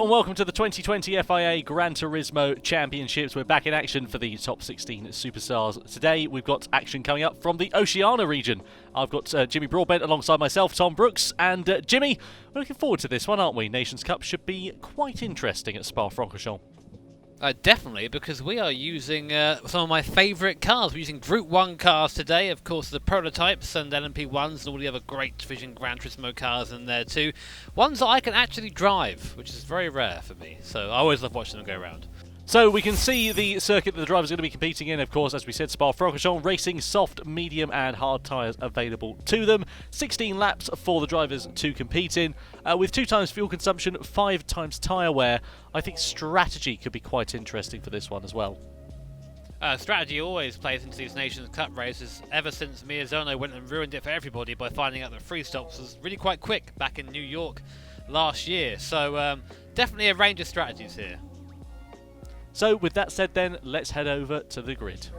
and welcome to the 2020 FIA Gran Turismo Championships. We're back in action for the top 16 superstars. Today we've got action coming up from the Oceania region. I've got Jimmy Broadbent alongside myself, Tom Brooks, and Jimmy, we're looking forward to this one, aren't we? Nations Cup should be quite interesting at Spa-Francorchamps. Definitely, because we are using some of my favourite cars. We're using Group 1 cars today, of course the prototypes and LMP1s and all the other great Division Gran Turismo cars in there too. Ones that I can actually drive, which is very rare for me, so I always love watching them go around. So we can see the circuit that the drivers are going to be competing in, of course, as we said, Spa-Francorchamps, racing soft, medium and hard tyres available to them. 16 laps for the drivers to compete in, with 2 times fuel consumption, 5 times tyre wear. I think strategy could be quite interesting for this one as well. Strategy always plays into these Nations Cup races, ever since Miyazono went and ruined it for everybody by finding out that free stops was really quite quick back in New York last year. So definitely a range of strategies here. So with that said then, let's head over to the grid.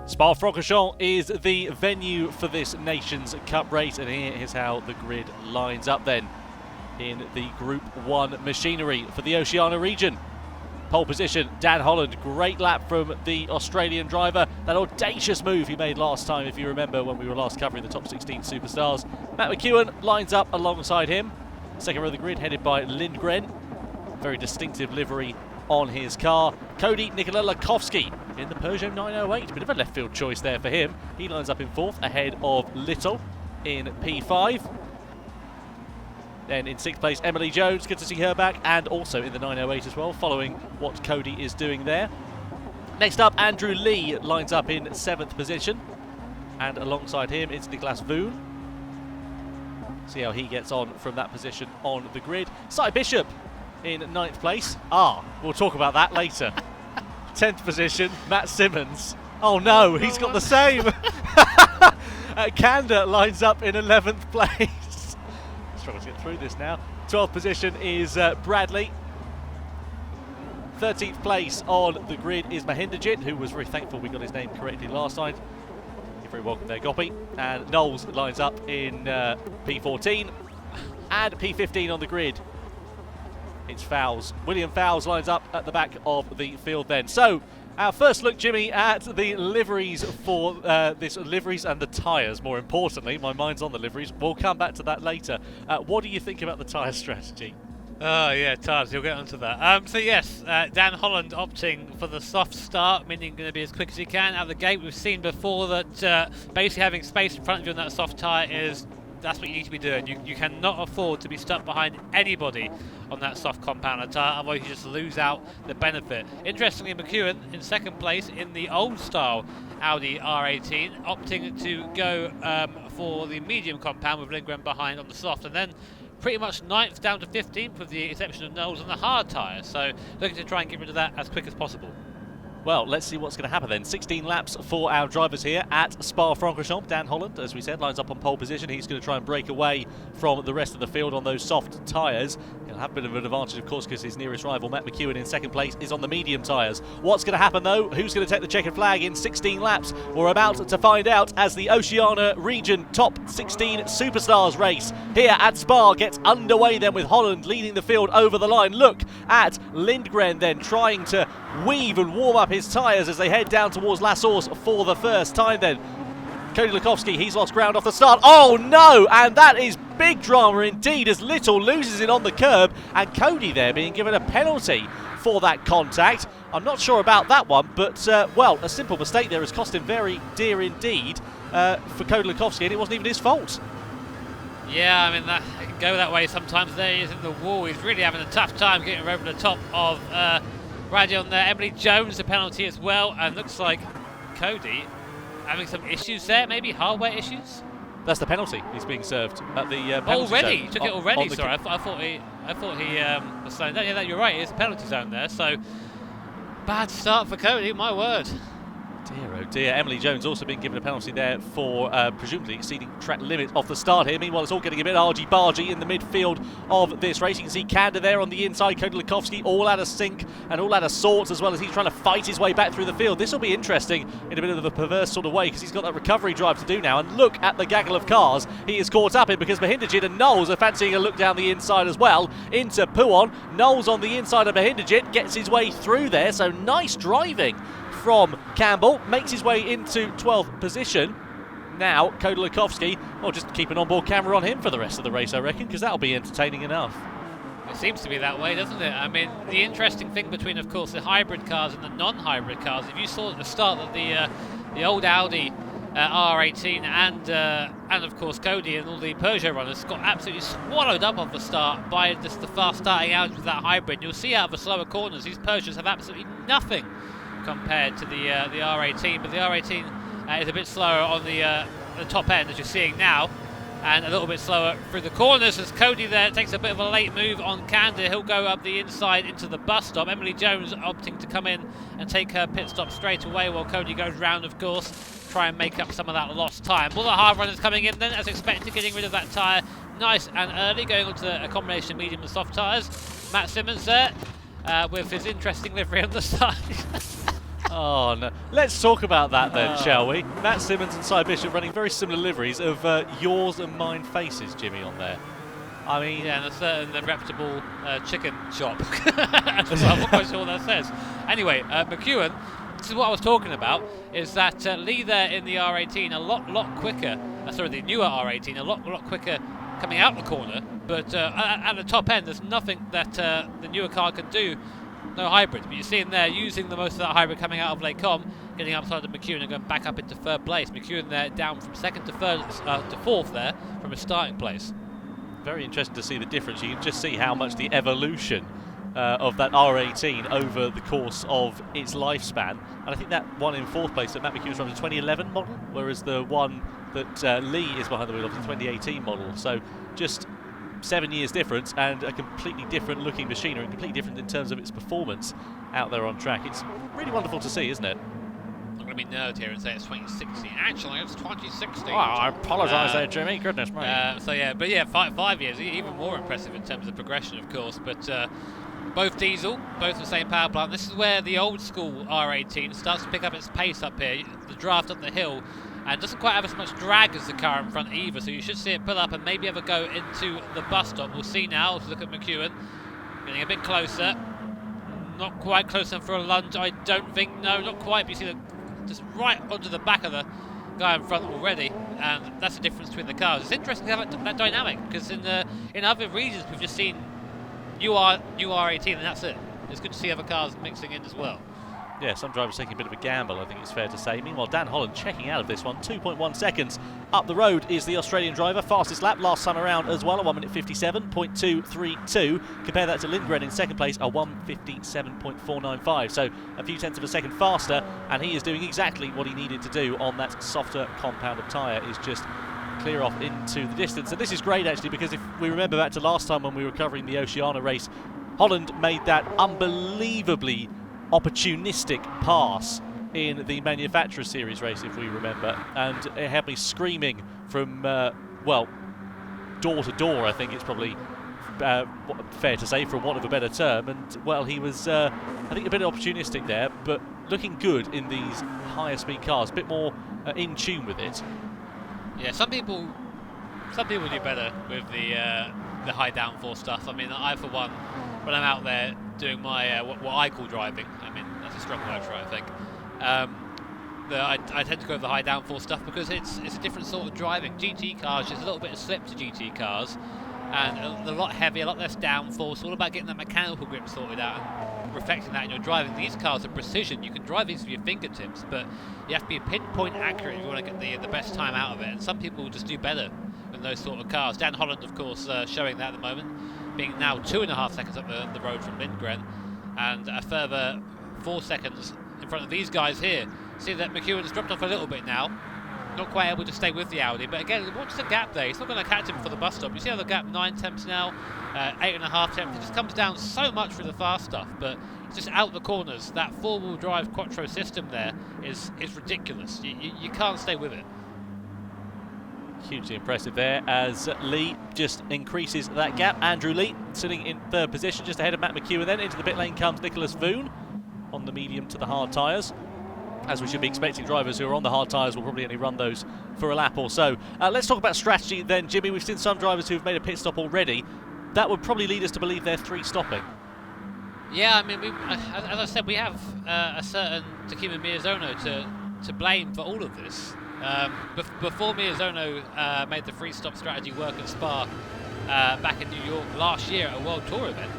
Spa-Francorchamps is the venue for this Nations Cup race, and here is how the grid lines up then in the Group 1 machinery for the Oceania region. Pole position, Dan Holland, great lap from the Australian driver. That audacious move he made last time, if you remember when we were last covering the top 16 superstars. Matt McEwen lines up alongside him. Second row of the grid headed by Lindgren. Very distinctive livery on his car. Cody Nikolakowski in the Peugeot 908. Bit of a left field choice there for him. He lines up in 4th ahead of Little in P5. Then in 6th place, Emily Jones. Good to see her back. And also in the 908 as well, following what Cody is doing there. Next up, Andrew Lee lines up in 7th position. And alongside him, it's Niklas Voon. See how he gets on from that position on the grid. Cy Bishop in 9th place. We'll talk about that later. 10th position, Matt Simmons. Oh no, he's got the same. Kanda lines up in 11th place. Struggle to get through this now. 12th position is Bradley. 13th place on the grid is Mahinderjit, who was very thankful we got his name correctly last time. You're very welcome there, Goppy. And Knowles lines up in P14 and P15 on the grid. It's Fowles. William Fowles lines up at the back of the field then. So, our first look, Jimmy, at the liveries for this liveries and the tyres, more importantly. My mind's on the liveries. We'll come back to that later. What do you think about the tyre strategy? Oh yeah, tyres, you'll get onto that. So yes, Dan Holland opting for the soft start, meaning going to be as quick as he can out of the gate. We've seen before that basically having space in front of you on that soft tyre that's what you need to be doing. You cannot afford to be stuck behind anybody on that soft compounder tyre, otherwise you just lose out the benefit. Interestingly, McEwen in 2nd place in the old style Audi R18, opting to go for the medium compound with Lindgren behind on the soft, and then pretty much 9th down to 15th with the exception of Knowles on the hard tyre, so looking to try and get rid of that as quick as possible. Well, let's see what's going to happen then. 16 laps for our drivers here at Spa-Francorchamps. Dan Holland, as we said, lines up on pole position. He's going to try and break away from the rest of the field on those soft tyres. He'll have a bit of an advantage, of course, because his nearest rival, Matt McEwen, in 2nd place, is on the medium tyres. What's going to happen, though? Who's going to take the checkered flag in 16 laps? We're about to find out as the Oceania region top 16 superstars race here at Spa gets underway then, with Holland leading the field over the line. Look at Lindgren then trying to weave and warm up his tyres as they head down towards La Source for the first time then. Cody Nikolakowski, he's lost ground off the start. Oh no! And that is big drama indeed as Little loses it on the curb, and Cody there being given a penalty for that contact. I'm not sure about that one, but well, a simple mistake there has cost him very dear indeed for Cody Nikolakowski, and it wasn't even his fault. Yeah, I mean, that it can go that way sometimes. There he is in the wall. He's really having a tough time getting over the top of Raddy on there. Emily Jones, a penalty as well, and looks like Cody having some issues there, maybe hardware issues. That's the penalty he's being served at the penalty already zone. He took it already. Sorry, I thought he was slowing down. Yeah, you're right. It's a penalty zone there. So bad start for Cody. My word. Dear, oh dear. Emily Jones also been given a penalty there for presumably exceeding track limit off the start here. Meanwhile, it's all getting a bit argy-bargy in the midfield of this race. You can see Kanda there on the inside, Kodolikovsky all out of sync and all out of sorts, as well as he's trying to fight his way back through the field. This will be interesting in a bit of a perverse sort of way, because he's got that recovery drive to do now. And look at the gaggle of cars he is caught up in, because Mahindajit and Knowles are fancying a look down the inside as well into Puon. Knowles on the inside of Mahindajit gets his way through there, so nice driving from Campbell, makes his way into 12th position. Now Kodolikovsky, well, just keep an onboard camera on him for the rest of the race, I reckon, because that'll be entertaining enough. It seems to be that way, doesn't it? I mean, the interesting thing between, of course, the hybrid cars and the non-hybrid cars, if you saw at the start that the old Audi R18 and of course Cody and all the Peugeot runners got absolutely swallowed up off the start by just the fast starting out with that hybrid. You'll see out of the slower corners, these Peugeots have absolutely nothing compared to the R18, but the R18 is a bit slower on the top end, as you're seeing now, and a little bit slower through the corners as Cody there takes a bit of a late move on Kanda. He'll go up the inside into the bus stop. Emily Jones opting to come in and take her pit stop straight away, while Cody goes round, of course, try and make up some of that lost time. All the hard runners coming in then, as expected, getting rid of that tyre nice and early, going on to a combination of medium and soft tyres. Matt Simmons there with his interesting livery on the side. Oh no. Let's talk about that then, shall we? Matt Simmons and Cy Bishop running very similar liveries of yours and mine faces, Jimmy, on there. I mean... Yeah, and a certain reputable chicken shop. I'm not quite sure what that says. Anyway, McEwen, this is what I was talking about, is that Lee there in the R18 a lot quicker, the newer R18 a lot quicker coming out the corner, but at the top end there's nothing that the newer car can do. No hybrids, but you see him there using the most of that hybrid coming out of Lake Com, getting outside of McEwen and going back up into third place. McEwen there down from second to fourth there from a starting place. Very interesting to see the difference. You can just see how much the evolution of that R18 over the course of its lifespan. And I think that one in fourth place that Matt McEwen's from is a 2011 model, whereas the one that Lee is behind the wheel of is a 2018 model. So just 7 years difference, and a completely different looking machinery, completely different in terms of its performance out there on track. It's really wonderful to see, isn't it? I'm going to be nerd here and say it's 2016. Actually, it's 2016. Oh, I apologise there, Jimmy. Goodness me. But yeah, 5 years, even more impressive in terms of progression, of course. But both diesel, both the same power plant. This is where the old school R18 starts to pick up its pace up here. The draft up the hill. And doesn't quite have as much drag as the car in front either, so you should see it pull up and maybe ever go into the bus stop. We'll see now. Let's look at McEwen. Getting a bit closer. Not quite close enough for a lunge, I don't think. No, not quite, but you see just right onto the back of the guy in front already, and that's the difference between the cars. It's interesting to have that dynamic, because in other regions we've just seen new R18 and that's it. It's good to see other cars mixing in as well. Yeah, some drivers taking a bit of a gamble, I think it's fair to say. Meanwhile, Dan Holland checking out of this one. 2.1 seconds up the road is the Australian driver. Fastest lap last time around as well, a 1:57.232. Compare that to Lindgren in second place, a 1:57.495. So a few tenths of a second faster, and he is doing exactly what he needed to do on that softer compound of tyre, is just clear off into the distance. And this is great, actually, because if we remember back to last time when we were covering the Oceania race, Holland made that unbelievably opportunistic pass in the Manufacturer Series race, if we remember, and it had me screaming from well, door to door, I think it's probably fair to say, for want of a better term. And well, he was I think a bit opportunistic there, but looking good in these higher speed cars, a bit more in tune with it. Yeah, some people do better with the high downforce stuff. I mean, I for one, when I'm out there doing my what I call driving, I mean that's a strong word for it, I think. I tend to go with the high downforce stuff because it's a different sort of driving. GT cars, just a little bit of slip to GT cars, and a lot heavier, a lot less downforce. All about getting that mechanical grip sorted out and reflecting that in your driving. These cars are precision. You can drive these with your fingertips, but you have to be pinpoint accurate if you want to get the best time out of it. And some people just do better than those sort of cars. Dan Holland, of course, showing that at the moment, being now 2.5 seconds up the road from Lindgren, and a further 4 seconds in front of these guys here. See that McEwen's dropped off a little bit now. not quite able to stay with the Audi. But again, what's the gap there? He's not going to catch him for the bus stop. You see how the gap 9 tenths now, 8.5 tenths. It just comes down so much through the fast stuff, but it's just out the corners. That four-wheel drive quattro system there is ridiculous. You can't stay with it. Hugely impressive there as Lee just increases that gap. Andrew Lee sitting in third position just ahead of Matt McEwen. Then into the pit lane comes Nicholas Voon on the medium to the hard tyres. As we should be expecting, drivers who are on the hard tyres will probably only run those for a lap or so. Let's talk about strategy then, Jimmy. We've seen some drivers who've made a pit stop already. That would probably lead us to believe they're 3 stopping. Yeah, I mean, as I said, we have a certain Takuma Miyazono to blame for all of this. Before Miyazono made the 3-stop strategy work at Spa back in New York last year at a World Tour event,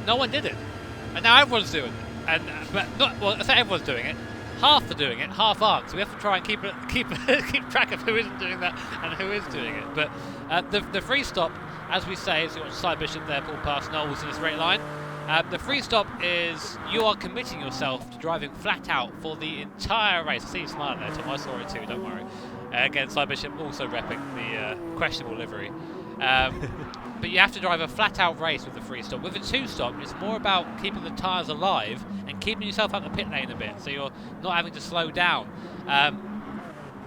no one did it, and now everyone's doing it. But I say everyone's doing it. Half are doing it, half aren't. So we have to try and keep track of who isn't doing that and who is doing it. But the 3-stop, as we say, is got Cy Bishop there, pulled past Knowles in a straight line. The 3-stop is you are committing yourself to driving flat out for the entire race. I see you smiling there, Tom. I saw it too, don't worry. Again, Cy Bishop also repping the questionable livery. But you have to drive a flat out race with the 3-stop. With the 2-stop, it's more about keeping the tyres alive and keeping yourself out the pit lane a bit, so you're not having to slow down.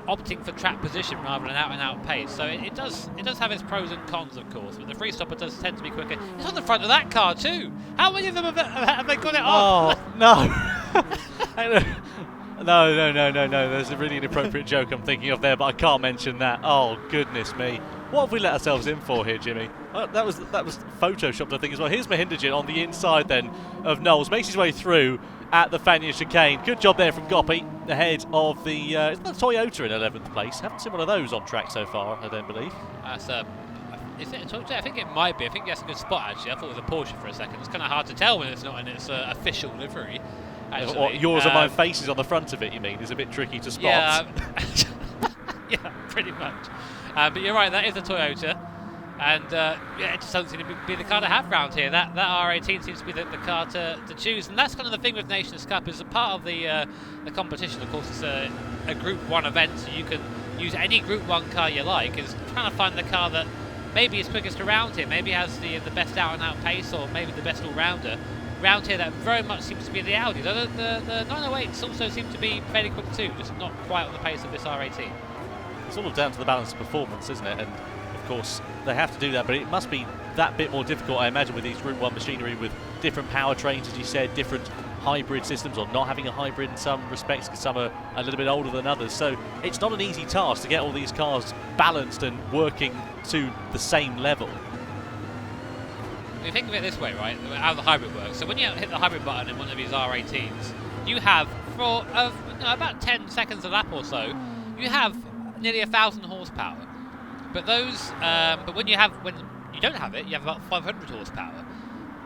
Opting for track position rather than out-and-out pace. So it does have its pros and cons, of course, but the 3-stopper does tend to be quicker. It's on the front of that car too. How many of them have they got it off? Oh, no. No. There's a really inappropriate joke I'm thinking of there, but I can't mention that. Oh, goodness me. What have we let ourselves in for here, Jimmy? That was photoshopped, I think, as well. Here's Mahindajin on the inside then of Knowles. Makes his way through at the Fania chicane. Good job there from Goppy, ahead of the Toyota in 11th place. Haven't seen one of those on track so far, I don't believe. Is it a Toyota? I think it might be. I think that's a good spot, actually. I thought it was a Porsche for a second. It's kind of hard to tell when it's not in its official livery, actually. Or yours and my faces on the front of it, you mean, is a bit tricky to spot. Yeah, yeah, pretty much. But you're right, that is a Toyota. And it just doesn't seem to be the car to have round here. That R18 seems to be the car to choose. And that's kind of the thing with Nations Cup, is a part of the competition. Of course, it's a Group 1 event, so you can use any Group 1 car you like. Is trying to find the car that maybe is quickest around here, maybe has the best out-and-out pace, or maybe the best all-rounder. Round here, that very much seems to be the Audi. Though the 908s also seem to be fairly quick too, just not quite on the pace of this R18. It's all down to the balance of performance, isn't it? And of course, they have to do that, but it must be that bit more difficult, I imagine, with these Group 1 machinery, with different powertrains, as you said, different hybrid systems, or not having a hybrid in some respects, because some are a little bit older than others. So it's not an easy task to get all these cars balanced and working to the same level. You think of it this way, right? How the hybrid works. So when you hit the hybrid button in one of these R18s, you have, for about 10 seconds a lap or so, you have nearly 1,000 horsepower. But when you don't have it, you have about 500 horsepower.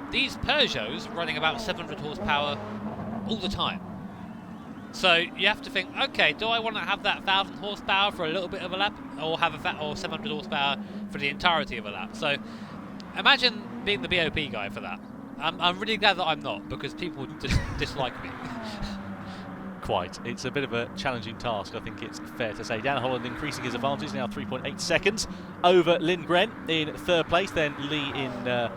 These Peugeots running about 700 horsepower all the time. So you have to think, okay, do I want to have that 1,000 horsepower for a little bit of a lap, or have or 700 horsepower for the entirety of a lap? So imagine being the BOP guy for that. I'm really glad that I'm not, because people would dislike me. Quite. It's a bit of a challenging task, I think it's fair to say. Dan Holland increasing his advantage, now 3.8 seconds over Lindgren in third place, then Lee in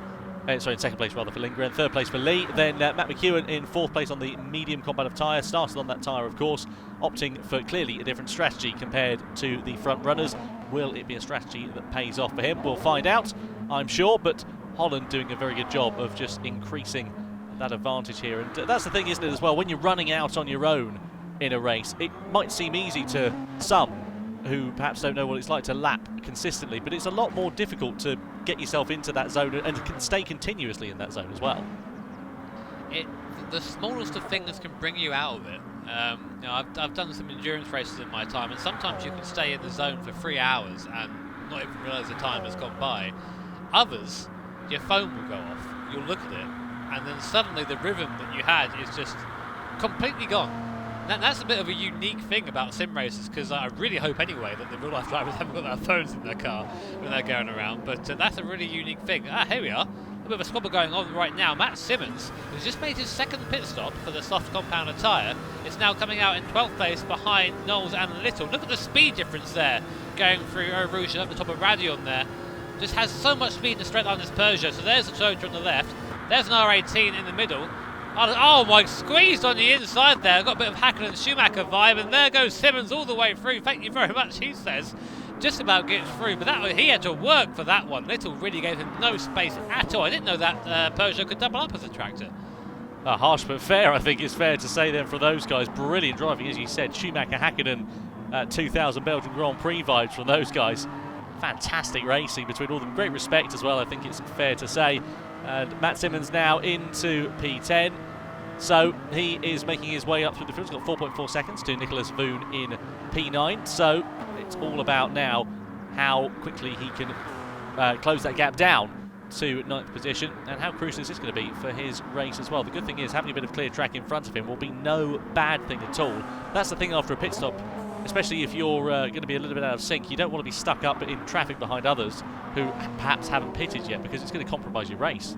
second place rather for Lindgren, third place for Lee, then Matt McEwen in fourth place on the medium compound of tyre, started on that tyre of course, opting for clearly a different strategy compared to the front runners. Will it be a strategy that pays off for him? We'll find out, I'm sure, but Holland doing a very good job of just increasing that advantage here. And that's the thing, isn't it, as well, when you're running out on your own in a race, it might seem easy to some who perhaps don't know what it's like to lap consistently, but it's a lot more difficult to get yourself into that zone and can stay continuously in that zone as well. The smallest of things can bring you out of it. I've done some endurance races in my time, and sometimes you can stay in the zone for 3 hours and not even realise the time has gone by. Others, your phone will go off, you'll look at it, and then suddenly the rhythm that you had is just completely gone. That's a bit of a unique thing about sim races, because I really hope anyway that the real life drivers haven't got their phones in their car when they're going around, but that's a really unique thing. Here we are. bit of a squabble going on right now. Matt Simmons, who's just made his second pit stop for the soft compounder tyre, is now coming out in 12th place behind Knowles and Little. Look at the speed difference there, going through Eau Rouge and up the top of Radion there. Just has so much speed in the straight line, this Peugeot. So there's the Toyota on the left, there's an R18 in the middle. Oh my, squeezed on the inside there. Got a bit of Hakkinen Schumacher vibe, and there goes Simmons all the way through. Thank you very much, he says. Just about gets through, but he had to work for that one. Little really gave him no space at all. I didn't know that Peugeot could double up as a tractor. Harsh but fair, I think it's fair to say then, for those guys. Brilliant driving, as you said. Schumacher, Hakkinen, 2000 Belgian Grand Prix vibes from those guys. Fantastic racing between all of them. Great respect as well, I think it's fair to say. And Matt Simmons now into P10. So he is making his way up through the field. He's got 4.4 seconds to Nicholas Voon in P9. So it's all about now how quickly he can close that gap down to 9th position, and how crucial this is going to be for his race as well. The good thing is having a bit of clear track in front of him will be no bad thing at all. That's the thing after a pit stop, especially if you're going to be a little bit out of sync. You don't want to be stuck up in traffic behind others who perhaps haven't pitted yet, because it's going to compromise your race.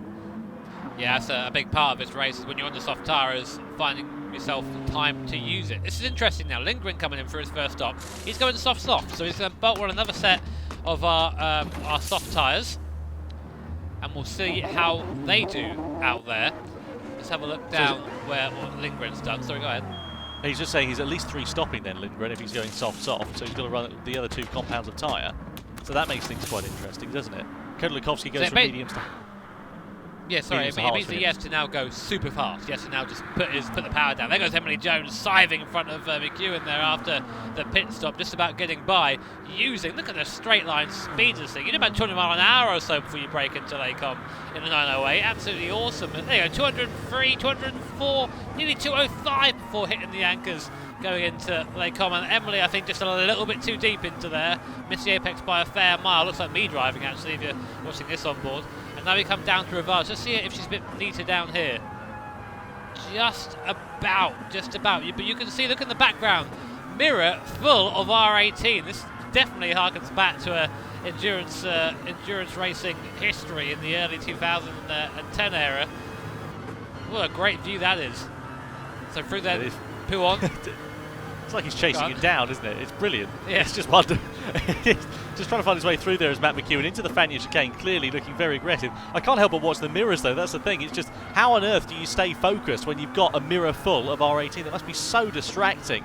Yeah, that's a big part of this race, is when you're on the soft tyre, is finding yourself time to use it. This is interesting now. Lindgren coming in for his first stop. He's going soft, so he's going to bolt on another set of our soft tyres, and we'll see how they do out there. Let's have a look down where Lindgren's done. Sorry, go ahead. He's just saying he's at least 3 stopping then, Lindgren, if he's going soft, so he's got to run the other 2 compounds of tyre. So that makes things quite interesting, doesn't it? Kodolakowski goes from mediums to... Yeah, sorry, it means that he has to now go super fast. He has to now just put the power down. There goes Emily Jones, scything in front of McEwen there after the pit stop, just about getting by, look at the straight line speed of this thing. You need about 200 miles an hour or so before you break into Lacombe in the 908. Absolutely awesome. And there you go, 203, 204, nearly 205 before hitting the anchors going into Lacombe. And Emily, I think, just a little bit too deep into there. Missed the apex by a fair mile. Looks like me driving, actually, if you're watching this on board. And now we come down to Rivage. Let's see if she's a bit neater down here. Just about. But you can see, look in the background, mirror full of R18. This definitely harkens back to endurance racing history in the early 2010 era. What a great view that is. So through there, Pouon. It's like he's chasing it down, isn't it? It's brilliant. Yeah. It's just wonderful. Just trying to find his way through there as Matt McEwen into the Fania chicane, clearly looking very aggressive. I can't help but watch the mirrors, though. That's the thing. It's just, how on earth do you stay focused when you've got a mirror full of R18? That must be so distracting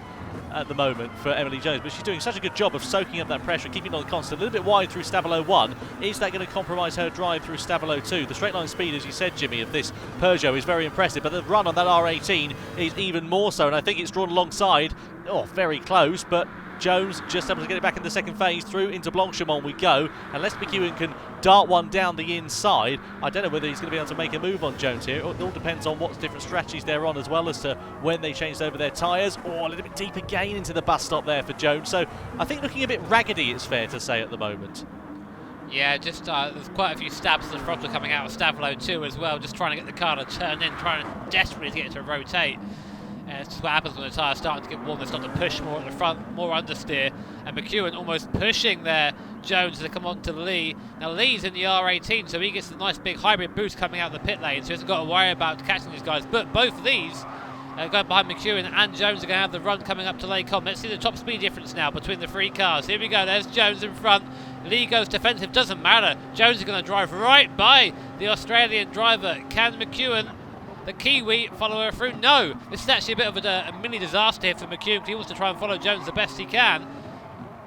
at the moment for Emily Jones, but she's doing such a good job of soaking up that pressure and keeping it on the constant. A little bit wide through Stavelot 1. Is that going to compromise her drive through Stavelot 2? The straight line speed, as you said, Jimmy, of this Peugeot is very impressive, but the run on that R18 is even more so, and I think it's drawn alongside. Oh, very close, but Jones just able to get it back in the second phase. Through into Blanchimont we go, unless McEwen can dart one down the inside. I don't know whether he's going to be able to make a move on Jones here. It all depends on what different strategies they're on, as well as to when they changed over their tyres. Oh, a little bit deep again into the bus stop there for Jones. So I think looking a bit raggedy, it's fair to say, at the moment. Yeah, just there's quite a few stabs of the throttle coming out of Stavelot 2 as well, just trying to get the car to turn in, trying desperately to get it to rotate. It's just what happens when the tyre's starting to get warm. They start to push more at the front, more understeer. And McEwen almost pushing there Jones to come on to Lee. Now Lee's in the R18, so he gets a nice big hybrid boost coming out of the pit lane, so he hasn't got to worry about catching these guys. But both of these going behind McEwen and Jones are going to have the run coming up to Lacombe. Let's see the top speed difference now between the 3 cars. Here we go, there's Jones in front. Lee goes defensive, doesn't matter. Jones is going to drive right by the Australian driver. Can McEwen, the Kiwi, follow her through? No. This is actually a bit of a mini disaster here for McEwen, because he wants to try and follow Jones the best he can.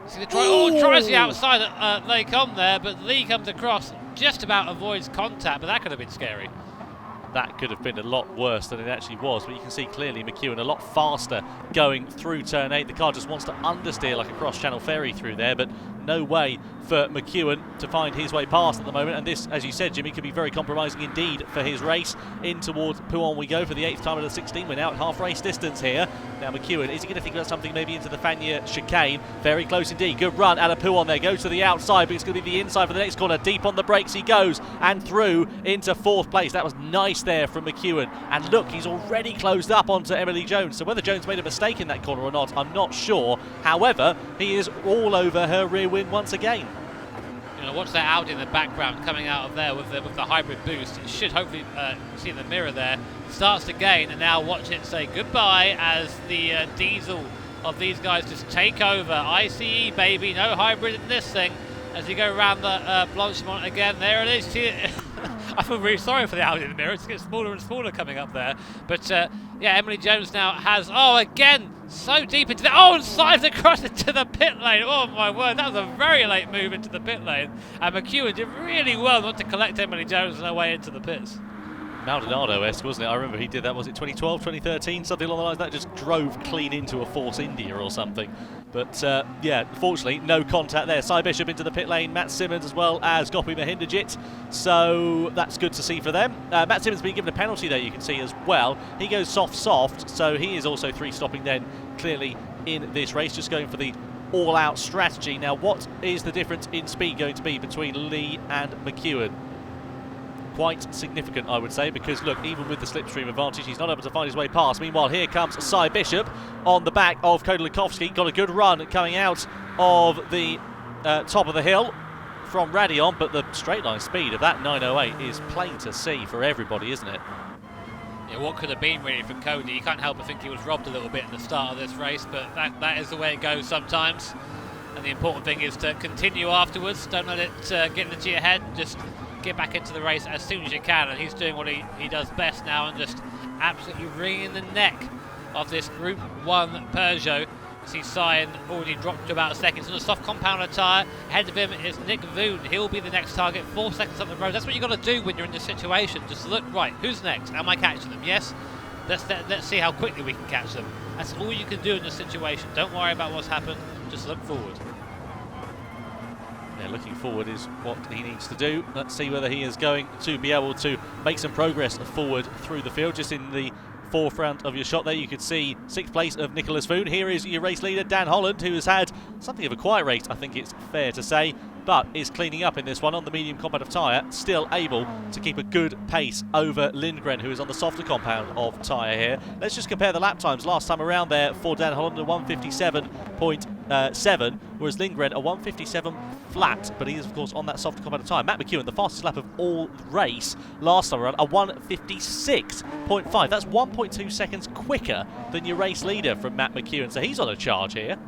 He's going to try, tries the outside at Lacombe there, but Lee comes across, just about avoids contact, but that could have been scary. That could have been a lot worse than it actually was, but you can see clearly McEwen a lot faster going through turn 8. The car just wants to understeer like a cross-channel ferry through there, but no way for McEwen to find his way past at the moment. And this, as you said, Jimmy, could be very compromising indeed for his race. In towards Pouon we go for the 8th time of the 16. We're now at half race distance here. Now McEwen, is he going to think about something maybe into the Fania chicane? Very close indeed. Good run out of Pouon there. Goes to the outside, but it's going to be the inside for the next corner. Deep on the brakes he goes, and through into 4th place. That was nice there from McEwen. And look, he's already closed up onto Emily Jones. So whether Jones made a mistake in that corner or not, I'm not sure. However, he is all over her rear wing once again. You know, watch that Audi in the background coming out of there with the hybrid boost. It should hopefully see in the mirror there. Starts to gain, and now watch it say goodbye as the diesel of these guys just take over. ICE, baby, no hybrid in this thing. As you go around the Blanchimont again, there it is. See it? I feel really sorry for the Audi in the mirror. It's getting smaller and smaller coming up there. But yeah, Emily Jones now has, again, so deep into the, and slides across into the pit lane. Oh my word, that was a very late move into the pit lane. And McEwen did really well not to collect Emily Jones on her way into the pits. Maldonado-esque, wasn't it? I remember he did that, was it 2012, 2013, something along the lines. That just drove clean into a Force India or something. But yeah, fortunately, no contact there. Cy Bishop into the pit lane, Matt Simmons as well as Gopi Mahindajit. So that's good to see for them. Matt Simmons being given a penalty there, you can see as well. He goes soft, so he is also 3-stopping then, clearly in this race, just going for the all-out strategy. Now, what is the difference in speed going to be between Lee and McEwen? Quite significant, I would say, because look, even with the slipstream advantage, he's not able to find his way past. Meanwhile, here comes Cy Bishop on the back of Kodolikovsky. Got a good run coming out of the top of the hill from Radion, but the straight line speed of that 908 is plain to see for everybody, isn't it? Yeah, what could have been really from Cody? You can't help but think he was robbed a little bit in the start of this race, but that is the way it goes sometimes. And the important thing is to continue afterwards. Don't let it get into your head. Just get back into the race as soon as you can, and he's doing what he does best now, and just absolutely wringing the neck of this Group 1 Peugeot. See Cyan already dropped to about a second. It's on a soft compounder tyre. Ahead of him is Nick Voon. He'll be the next target, 4 seconds up the road. That's what you've got to do when you're in this situation. Just look, right, who's next? Am I catching them? Yes. Let's see how quickly we can catch them. That's all you can do in this situation. Don't worry about what's happened. Just look forward. Yeah, looking forward is what he needs to do. Let's see whether he is going to be able to make some progress forward through the field. Just in the forefront of your shot there, you could see 6th place of Nicholas Voon. Here is your race leader, Dan Holland, who has had something of a quiet race, I think it's fair to say, but is cleaning up in this one on the medium compound of tyre, still able to keep a good pace over Lindgren, who is on the softer compound of tyre here. Let's just compare the lap times last time around there for Dan Holland, a 157.7, whereas Lindgren a 157 flat, but he is of course on that softer compound of tyre. Matt McEwen, the fastest lap of all race last time around, a 156.5. That's 1.2 seconds quicker than your race leader from Matt McEwen, so he's on a charge here.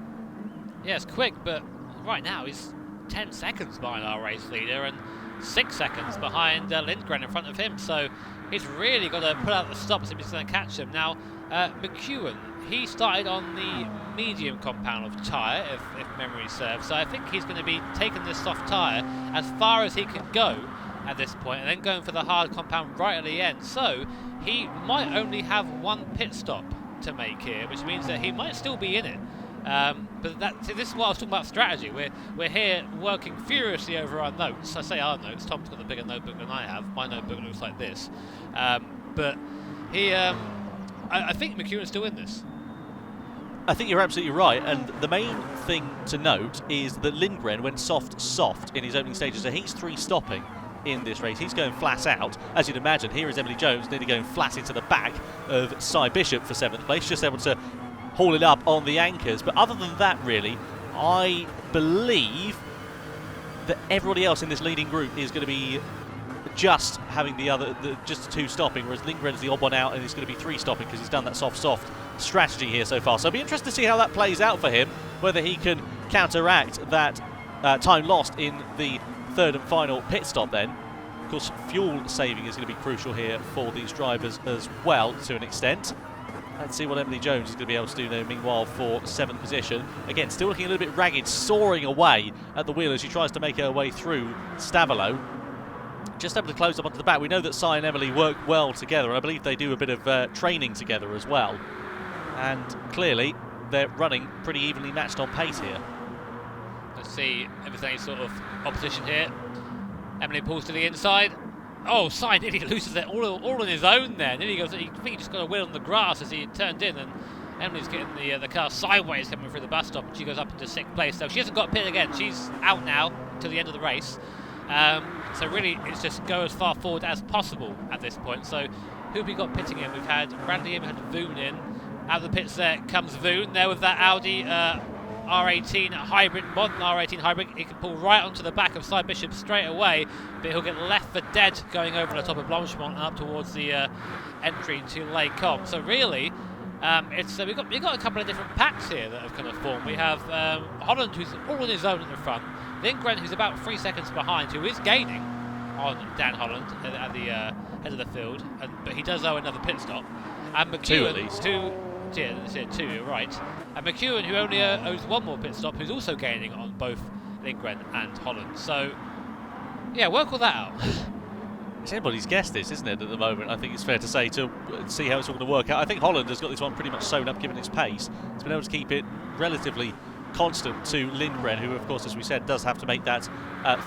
Yeah, it's quick, but right now he's 10 seconds behind our race leader and 6 seconds behind Lindgren in front of him, so he's really got to put out the stops if he's going to catch him. Now, McEwen, he started on the medium compound of tyre, if memory serves, so I think he's going to be taking this soft tyre as far as he can go at this point, and then going for the hard compound right at the end, so he might only have one pit stop to make here, which means that he might still be in it. But this is what I was talking about strategy. We're here working furiously over our notes. I say our notes. Tom's got a bigger notebook than I have. My notebook looks like this. But he, I think McEwen's still in this. I think you're absolutely right, and the main thing to note is that Lindgren went soft in his opening stages, so he's 3-stopping in this race. He's going flat out. As you'd imagine, here is Emily Jones nearly going flat into the back of Cy Bishop for 7th place, just able to haul it up on the anchors. But other than that, really, I believe that everybody else in this leading group is going to be just having just 2-stopping, whereas Lindgren's the odd one out and he's going to be 3-stopping because he's done that soft strategy here so far. So it'll be interesting to see how that plays out for him, whether he can counteract that time lost in the 3rd and final pit stop then. Of course, fuel saving is going to be crucial here for these drivers as well to an extent. Let's see what Emily Jones is going to be able to do now, meanwhile, for 7th position. Again, still looking a little bit ragged, soaring away at the wheel as she tries to make her way through Stavolo. Just able to close up onto the back. We know that Cy and Emily work well together, and I believe they do a bit of training together as well. And clearly, they're running pretty evenly matched on pace here. Let's see everything sort of opposition here. Emily pulls to the inside. Oh, Cy nearly loses it all on his own there. Nearly goes. I think he just got a wheel on the grass as he turned in, and Emily's getting the car sideways coming through the bus stop, and she goes up into 6th place. So she hasn't got pit again. She's out now till the end of the race. So really, it's just go as far forward as possible at this point. So who have we got pitting in? We've had Bradley in, we've had Voon in. Out of the pits there comes Voon there with that Audi R18 hybrid, modern R18 hybrid. He can pull right onto the back of Cy Bishop straight away, but he'll get left for dead going over the top of Blanchemont and up towards the entry to Les Combes. So really, we've got a couple of different packs here that have kind of formed. We have Holland, who's all on his own at the front. Lindgren, who's about 3 seconds behind, who is gaining on Dan Holland at the head of the field, but he does owe another pit stop. And McEwen, two at least. Two, you're right. And McEwen, who only owes one more pit stop, who's also gaining on both Lindgren and Holland. So, yeah, work all that out. It's anybody's guess this, isn't it, at the moment? I think it's fair to say, to see how it's all going to work out. I think Holland has got this one pretty much sewn up given its pace. It's been able to keep it relatively constant to Lindgren, who, of course, as we said, does have to make that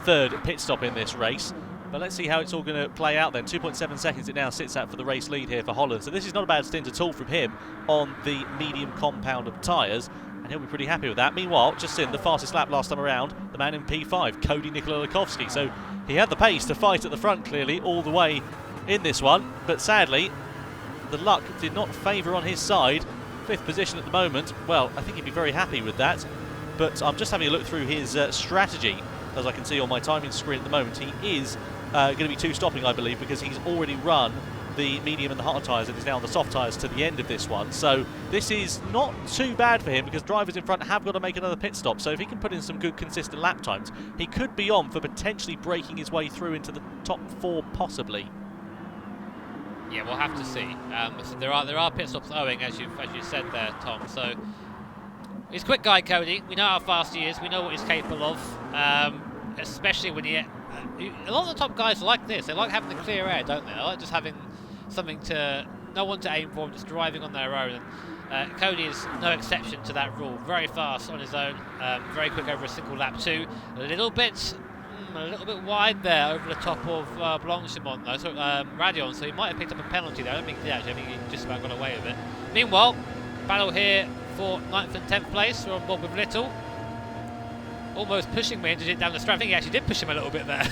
third pit stop in this race. But let's see how it's all going to play out then. 2.7 seconds it now sits at for the race lead here for Holland. So this is not a bad stint at all from him on the medium compound of tyres, and he'll be pretty happy with that. Meanwhile, just in the fastest lap last time around, the man in P5, Cody Nikolakowski. So he had the pace to fight at the front, clearly, all the way in this one. But sadly, the luck did not favour on his side. 5th position at the moment. Well, I think he'd be very happy with that. But I'm just having a look through his strategy, as I can see on my timing screen at the moment. He is going to be 2-stopping, I believe, because he's already run the medium and the hard tyres and is now on the soft tyres to the end of this one. So this is not too bad for him, because drivers in front have got to make another pit stop. So if he can put in some good consistent lap times, he could be on for potentially breaking his way through into the top 4 possibly. Yeah, we'll have to see. So there are pit stops owing, as you said there, Tom. So he's a quick guy, Cody. We know how fast he is. We know what he's capable of, especially when a lot of the top guys like this. They like having the clear air, don't they? They like just having something no one to aim for, just driving on their own. And Cody is no exception to that rule. Very fast on his own, very quick over a single lap too. A little bit wide there over the top of Blanchemont, though, so Radion. So he might have picked up a penalty there. I don't think he did actually. I think he just about got away with it. Meanwhile, battle here for 9th and 10th place. We're on board with Little. Almost pushing Mahindra down the straight. I think he actually did push him a little bit there.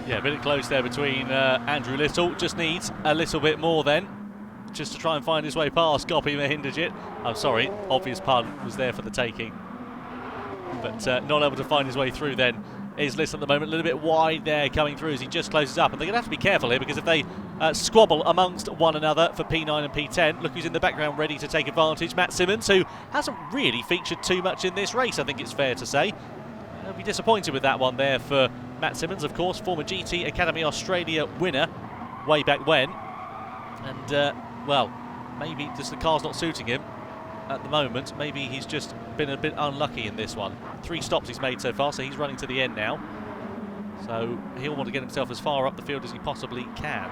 Yeah, a bit close there between Andrew Little. Just needs a little bit more then, just to try and find his way past Gopi Mahindra. I'm sorry, obvious pun was there for the taking. But not able to find his way through then is Little at the moment. A little bit wide there coming through as he just closes up. And they're going to have to be careful here, because if they squabble amongst one another for P9 and P10, look who's in the background ready to take advantage. Matt Simmons, who hasn't really featured too much in this race, I think it's fair to say. I'll be disappointed with that one there for Matt Simmons, of course, former GT Academy Australia winner way back when. And, well, maybe just the car's not suiting him at the moment. Maybe he's just been a bit unlucky in this one. 3 stops he's made so far, so he's running to the end now. So he'll want to get himself as far up the field as he possibly can.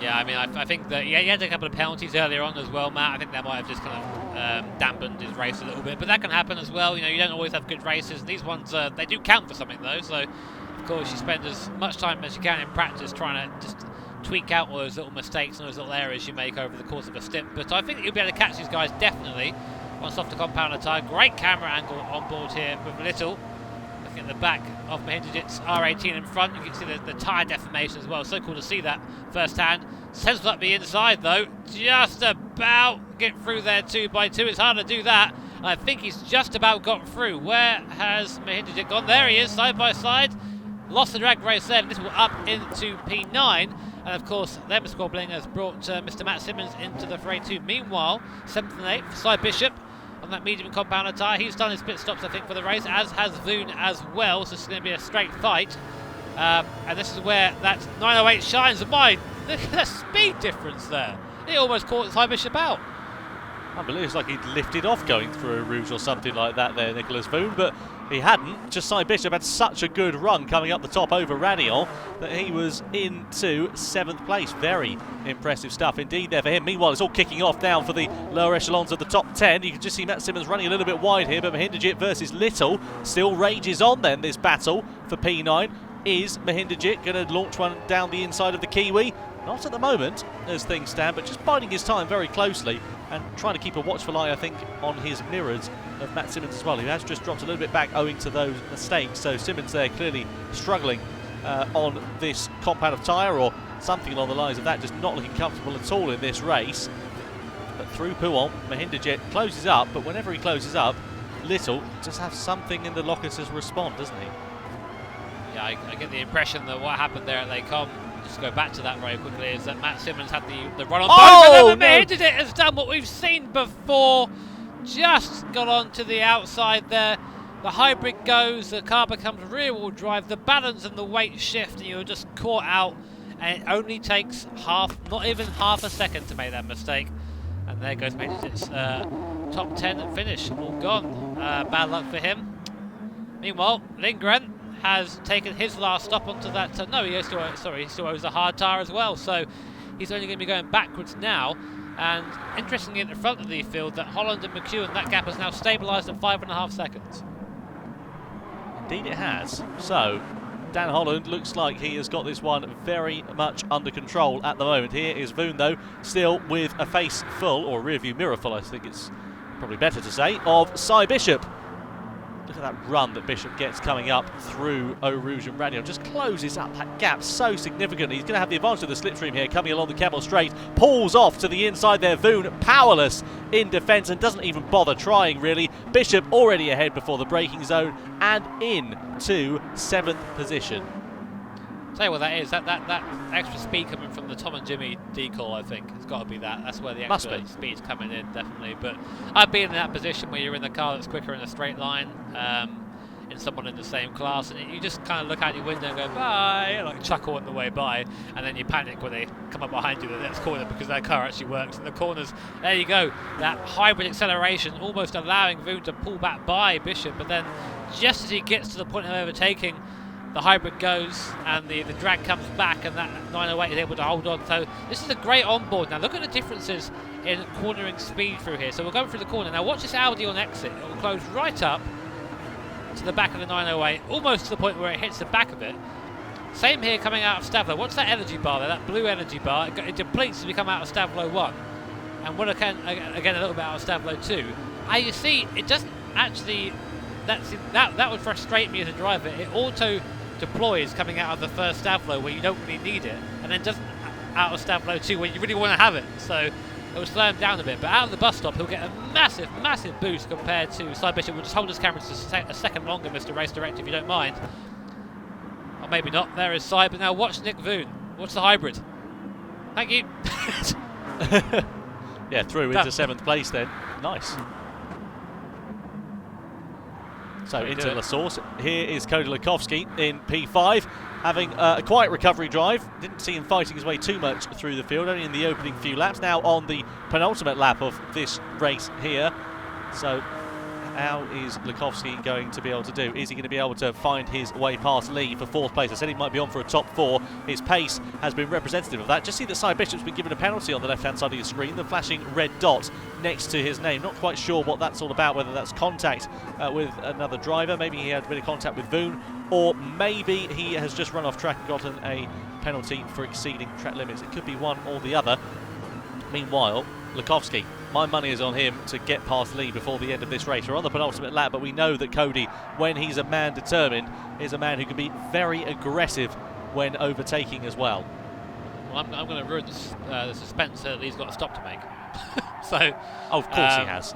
Yeah, I mean, I think that he had a couple of penalties earlier on as well, Matt. I think that might have just kind of dampened his race a little bit, but that can happen as well. You know, you don't always have good races. These ones, they do count for something though. So, of course, you spend as much time as you can in practice trying to just tweak out all those little mistakes and those little errors you make over the course of a stint. But I think you'll be able to catch these guys definitely on softer compound tyre. Great camera angle on board here with Little. Looking at the back of Mahindra's R18 in front, you can see the tyre deformation as well. So cool to see that firsthand. Sensible up the inside though, just about get through there 2x2. It's hard to do that. I think he's just about got through. Where has Mahindra gone? There he is, side by side. Lost the drag race there. Little up into P9. And of course, them squabbling has brought Mr. Matt Simmons into the fray too. Meanwhile, 7th and 8th, Cy Bishop on that medium compound tyre. He's done his pit stops, I think, for the race, as has Voon as well. So it's going to be a straight fight. And this is where that 908 shines. And my, look at the speed difference there. He almost caught Cy Bishop out. I believe it's like he'd lifted off going through a rouge or something like that there, Nicholas Voon, but he hadn't. Just Cy Bishop had such a good run coming up the top over Radion that he was into 7th place. Very impressive stuff indeed there for him. Meanwhile, it's all kicking off now for the lower echelons of the top 10. You can just see Matt Simmons running a little bit wide here, but Mahindra versus Little still rages on then, this battle for P9. Is Mahindra going to launch one down the inside of the Kiwi? Not at the moment, as things stand, but just biding his time very closely and trying to keep a watchful eye, I think, on his mirrors of Matt Simmons as well, who has just dropped a little bit back owing to those mistakes. So Simmons there clearly struggling on this compound of tyre or something along the lines of that, just not looking comfortable at all in this race. through Pouon. Mahinderjet closes up, but whenever he closes up, Little just has something in the locker to respond, doesn't he? Yeah, I get the impression that what happened there at Les Combes, just go back to that very quickly, is that Matt Simmons had the run on both, and then Mahinderjet has done what we've seen before. Just got on to the outside there. The hybrid goes, the car becomes rear-wheel drive, the balance and the weight shift, and you're just caught out. And it only takes not even half a second to make that mistake. And there goes Mahinderjet's top 10 finish, all gone. Bad luck for him. Meanwhile, Lindgren has taken his last stop onto that. No, he still owes a hard tyre as well. So he's only going to be going backwards now. And interestingly, at the front of the field, that Holland and McEwen, that gap has now stabilised at 5.5 seconds. Indeed, it has. So Dan Holland looks like he has got this one very much under control at the moment. Here is Voon, though, still with a face full, or rear view mirror full, I think it's probably better to say, of Cy Bishop. Look at that run that Bishop gets coming up through Eau Rouge and Radion. Just closes up that gap so significantly. He's going to have the advantage of the slipstream here, coming along the Kemmel Straight. Pulls off to the inside there. Voon powerless in defence and doesn't even bother trying, really. Bishop already ahead before the braking zone and into 7th position. Tell you what that is, that extra speed coming from the Tom and Jimmy decal, I think. It's got to be that. That's where the extra speed's coming in, definitely. But I've been in that position where you're in the car that's quicker in a straight line, in someone in the same class, and you just kind of look out your window and go, bye, and like chuckle on the way by, and then you panic when they come up behind you the next corner because their car actually works in the corners. There you go, that hybrid acceleration almost allowing Voon to pull back by Bishop, but then just as he gets to the point of overtaking, the hybrid goes and the drag comes back, and that 908 is able to hold on. So this is a great onboard. Now look at the differences in cornering speed through here. So we're going through the corner. Now watch this Audi on exit. It will close right up to the back of the 908, almost to the point where it hits the back of it. Same here coming out of Stavlo. What's that energy bar there? That blue energy bar. It depletes as we come out of Stavlo 1. And when again a little bit out of Stavlo 2. And you see, it doesn't actually... That would frustrate me as a driver. It auto deploys coming out of the first Stavlo where you don't really need it, and then doesn't out of Stavlo 2 where you really want to have it. So it will slow him down a bit. But out of the bus stop, he'll get a massive, massive boost compared to Cy Bishop. We'll just hold his camera just a second longer, Mr. Race Director, if you don't mind. Or maybe not. There is Cy. But now watch Nick Voon. Watch the hybrid. Thank you. Yeah, through into 7th place then. Nice. So into La Source. Here is Cody Lukovsky in P5, having a quiet recovery drive. Didn't see him fighting his way too much through the field, only in the opening few laps. Now on the penultimate lap of this race here. So how is Lukovsky going to be able to do? Is he going to be able to find his way past Lee for 4th place? I said he might be on for a top 4. His pace has been representative of that. Just see that Cy Bishop's been given a penalty on the left-hand side of your screen, the flashing red dot next to his name. Not quite sure what that's all about, whether that's contact with another driver. Maybe he had a bit of contact with Voon, or maybe he has just run off track and gotten a penalty for exceeding track limits. It could be one or the other. Meanwhile, Lukovsky, my money is on him to get past Lee before the end of this race. We're on the penultimate lap, but we know that Cody, when he's a man determined, is a man who can be very aggressive when overtaking as well. Well, I'm going to ruin the suspense that Lee's got a stop to make. So, of course he has.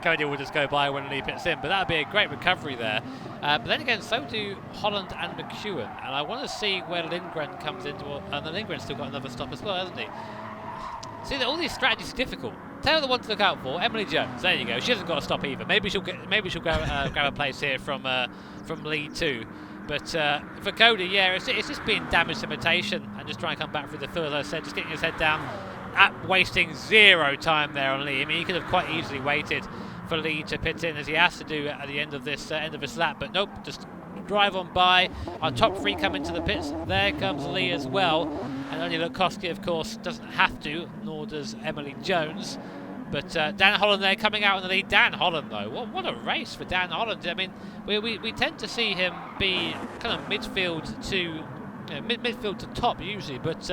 Cody will just go by when Lee pits in, but that would be a great recovery there. But then again, so do Holland and McEwen, and I want to see where Lindgren comes into, and then Lindgren's still got another stop as well, hasn't he? See, all these strategies are difficult. Tell her the one to look out for, Emily Jones. There you go. She hasn't got a stop either. Maybe she'll go grab a place here from Lee too. But for Cody, yeah, it's just being damaged imitation and just trying to come back through the field. As I said, just getting his head down, wasting 0 time there on Lee. I mean, he could have quite easily waited for Lee to pit in, as he has to do at the end of this lap. But nope, just drive on by. Our top 3 come into the pits. There comes Lee as well. And only Lukovsky, of course, doesn't have to, nor does Emily Jones. But Dan Holland there coming out in the lead. Dan Holland, though, what a race for Dan Holland. I mean, we tend to see him be kind of midfield to top usually, but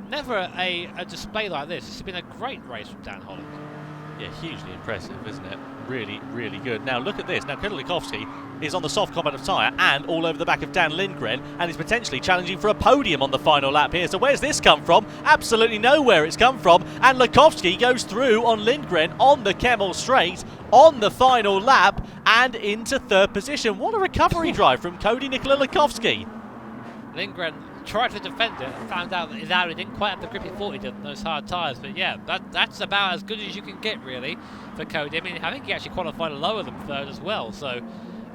never a display like this. It's been a great race from Dan Holland. Yeah, hugely impressive, isn't it? Really, really good. Now look at this. Now Kudlikowski is on the soft combat of tyre and all over the back of Dan Lindgren, and is potentially challenging for a podium on the final lap here. So where's this come from? Absolutely nowhere it's come from. And Likowski goes through on Lindgren on the Kemmel Straight on the final lap and into third position. What a recovery drive from Cody Nikola Likowski. Lindgren tried to defend it and found out that his Audi didn't quite have the grip he thought he did on those hard tyres. But yeah, that's about as good as you can get, really, for Cody. I mean, I think he actually qualified lower than third as well. So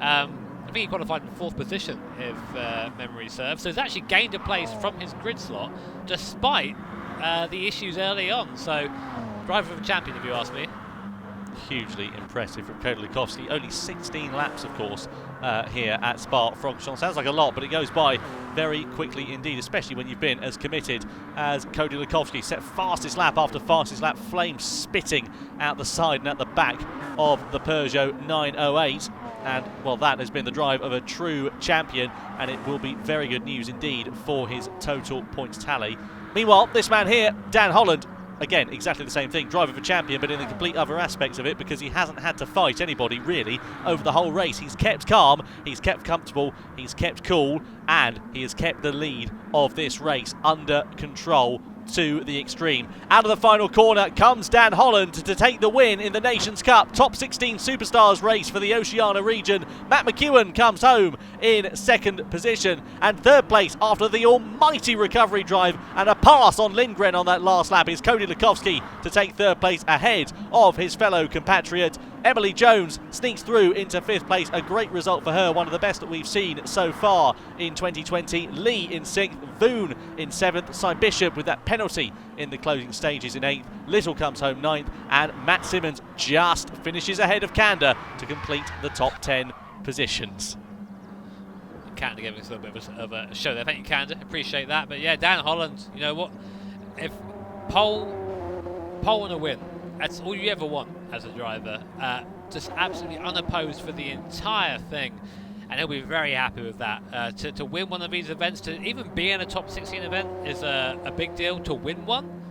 I think he qualified in fourth position, if memory serves. So he's actually gained a place from his grid slot, despite the issues early on. So driver of a champion, if you ask me. Hugely impressive from Cody Likowski. Only 16 laps, of course, here at Spa-Francorchamps. Sounds like a lot, but it goes by very quickly indeed, especially when you've been as committed as Cody Likowski. Set fastest lap after fastest lap, flames spitting out the side and at the back of the Peugeot 908. And, well, that has been the drive of a true champion, and it will be very good news indeed for his total points tally. Meanwhile, this man here, Dan Holland, again, exactly the same thing, driver for champion, but in the complete other aspects of it, because he hasn't had to fight anybody, really, over the whole race. He's kept calm, he's kept comfortable, he's kept cool, and he has kept the lead of this race under control to the extreme. Out of the final corner comes Dan Holland to take the win in the Nations Cup Top 16 Superstars race for the Oceania region. Matt McEwen comes home in second position, and third place after the almighty recovery drive and a pass on Lindgren on that last lap is Cody Likowski to take third place ahead of his fellow compatriot. Emily Jones sneaks through into fifth place, a great result for her, one of the best that we've seen so far in 2020. Lee in sixth, Voon in seventh, Cy Bishop with that penalty in the closing stages in eighth, Little comes home ninth, and Matt Simmons just finishes ahead of Kanda to complete the top 10 positions. Kanda giving us a little bit of a show there. Thank you, Kanda. Appreciate that. But yeah, Dan Holland, you know what? If pole and a win, that's all you ever want as a driver. Just absolutely unopposed for the entire thing. And he'll be very happy with that. To win one of these events, to even be in a top 16 event is a big deal. To win one,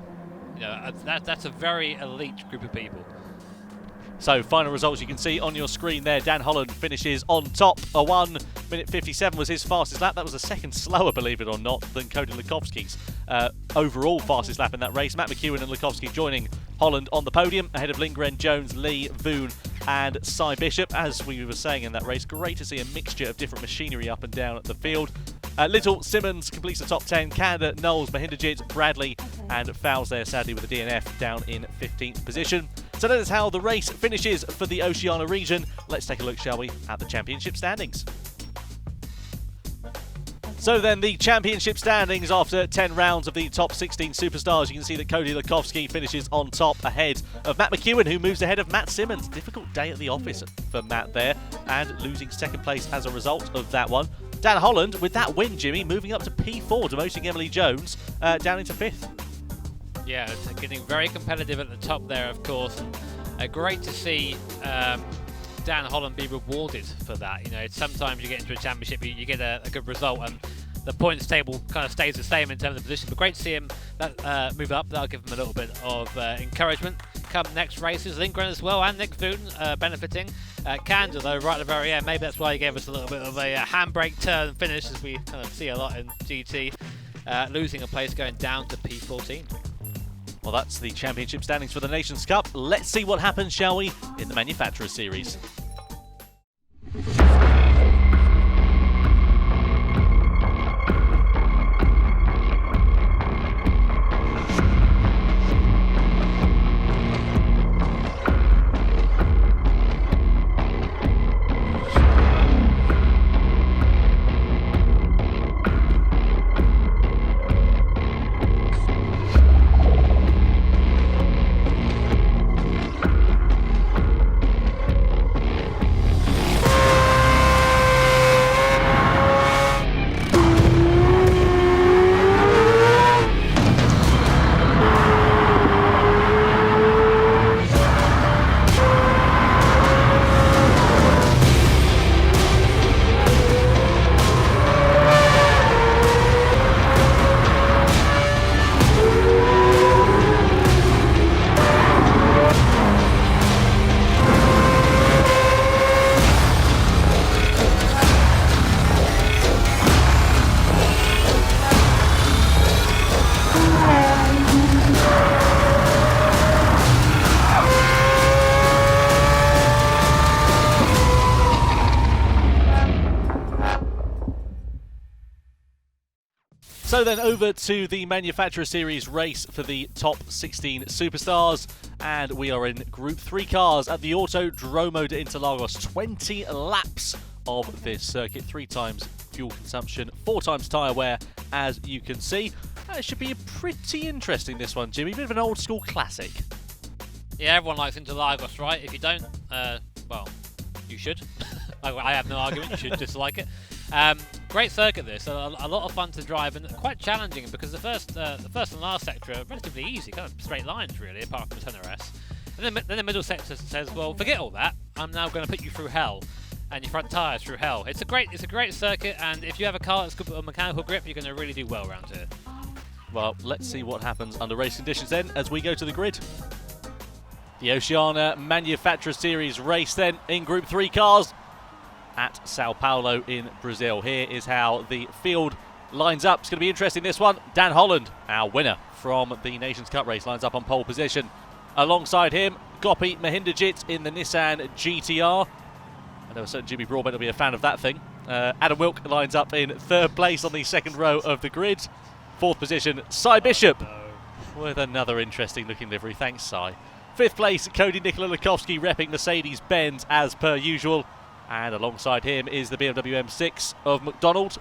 you know, that's a very elite group of people. So, final results you can see on your screen there. Dan Holland finishes on top. A 1 minute 57 was his fastest lap. That was a second slower, believe it or not, than Cody Likowski's overall fastest lap in that race. Matt McEwen and Likowski joining Holland on the podium, ahead of Lindgren, Jones, Lee, Voon and Cy Bishop. As we were saying in that race, great to see a mixture of different machinery up and down at the field. Little, Simmons completes the top 10, Kanda, Knowles, Mahindajit, Bradley and fouls there sadly with the DNF down in 15th position. So that is how the race finishes for the Oceania region. Let's take a look, shall we, at the championship standings. So then, the championship standings after 10 rounds of the top 16 superstars. You can see that Cody Likowski finishes on top ahead of Matt McEwen, who moves ahead of Matt Simmons. Difficult day at the office for Matt there, and losing second place as a result of that one. Dan Holland, with that win, Jimmy, moving up to P4, demoting Emily Jones down into 5th. Yeah, it's getting very competitive at the top there, of course. And great to see Dan Holland be rewarded for that. You know, sometimes you get into a championship, you get a good result, and the points table kind of stays the same in terms of position. But great to see him move up. That'll give him a little bit of encouragement. Come next races, Lindgren as well, and Nick Voon benefiting. Kanda, though, right at the very end. Maybe that's why he gave us a little bit of a handbrake turn finish, as we kind of see a lot in GT. Losing a place, going down to P14. Well, that's the championship standings for the Nations Cup. Let's see what happens, shall we, in the Manufacturers Series. So then over to the Manufacturer Series race for the top 16 superstars, and we are in Group 3 cars at the Autodromo de Interlagos. 20 laps of this circuit, 3 times fuel consumption, 4 times tyre wear, as you can see. It should be pretty interesting, this one, Jimmy. Bit of an old school classic. Yeah, everyone likes Interlagos, right? If you don't, well, you should. I have no argument, you should dislike it. Great circuit this, a lot of fun to drive and quite challenging because the first and last sector are relatively easy, kind of straight lines really, apart from the Turner S. And then the middle sector says, well, forget all that, I'm now going to put you through hell, and your front tyres through hell. It's a great circuit, and if you have a car that's good with a mechanical grip, you're going to really do well around here. Well, let's see what happens under race conditions then as we go to the grid. The Oceania Manufacturer Series race then in Group 3 cars at Sao Paulo in Brazil. Here is how the field lines up. It's going to be interesting, this one. Dan Holland, our winner from the Nations Cup race, lines up on pole position. Alongside him, Gopi Mahinderjit in the Nissan GTR. I know a certain Jimmy Broadbent will be a fan of that thing. Adam Wilk lines up in 3rd place on the 2nd row of the grid. 4th position, Cy Bishop with another interesting looking livery. Thanks, Cy. 5th place, Cody Nikola Lukovsky repping Mercedes-Benz as per usual. And alongside him is the BMW M6 of McDonald.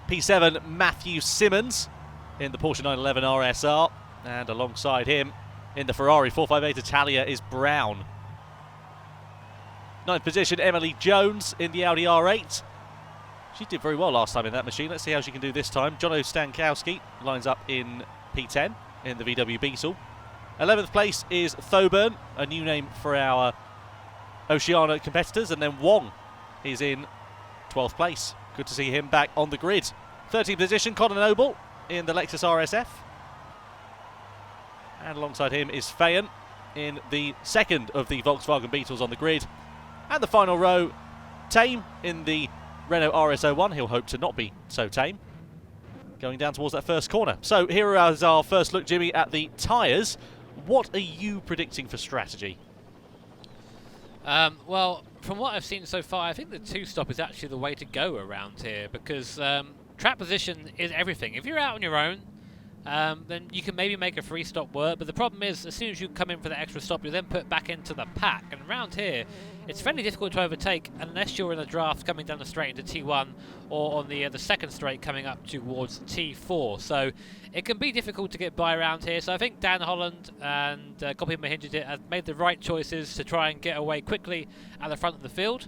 P7, Matthew Simmons in the Porsche 911 RSR. And alongside him in the Ferrari 458 Italia is Brown. 9th position, Emily Jones in the Audi R8. She did very well last time in that machine. Let's see how she can do this time. Jono Stankowski lines up in P10 in the VW Beetle. 11th place is Thoburn, a new name for our Oceania competitors, and then Wong is in 12th place. Good to see him back on the grid. 13th position, Conor Noble in the Lexus RSF. And alongside him is Fayen in the 2nd of the Volkswagen Beetles on the grid. And the final row, Tame in the Renault RS01. He'll hope to not be so tame. Going down towards that first corner. So here is our first look, Jimmy, at the tyres. What are you predicting for strategy? Well, from what I've seen so far, I think the 2-stop is actually the way to go around here because track position is everything. If you're out on your own, then you can maybe make a 3-stop work, but the problem is as soon as you come in for the extra stop, you're then put back into the pack. And around here, it's fairly difficult to overtake unless you're in a draft coming down the straight into T1 or on the 2nd straight coming up towards T4. So it can be difficult to get by around here. So I think Dan Holland and Gopi Mahinderjit have made the right choices to try and get away quickly at the front of the field.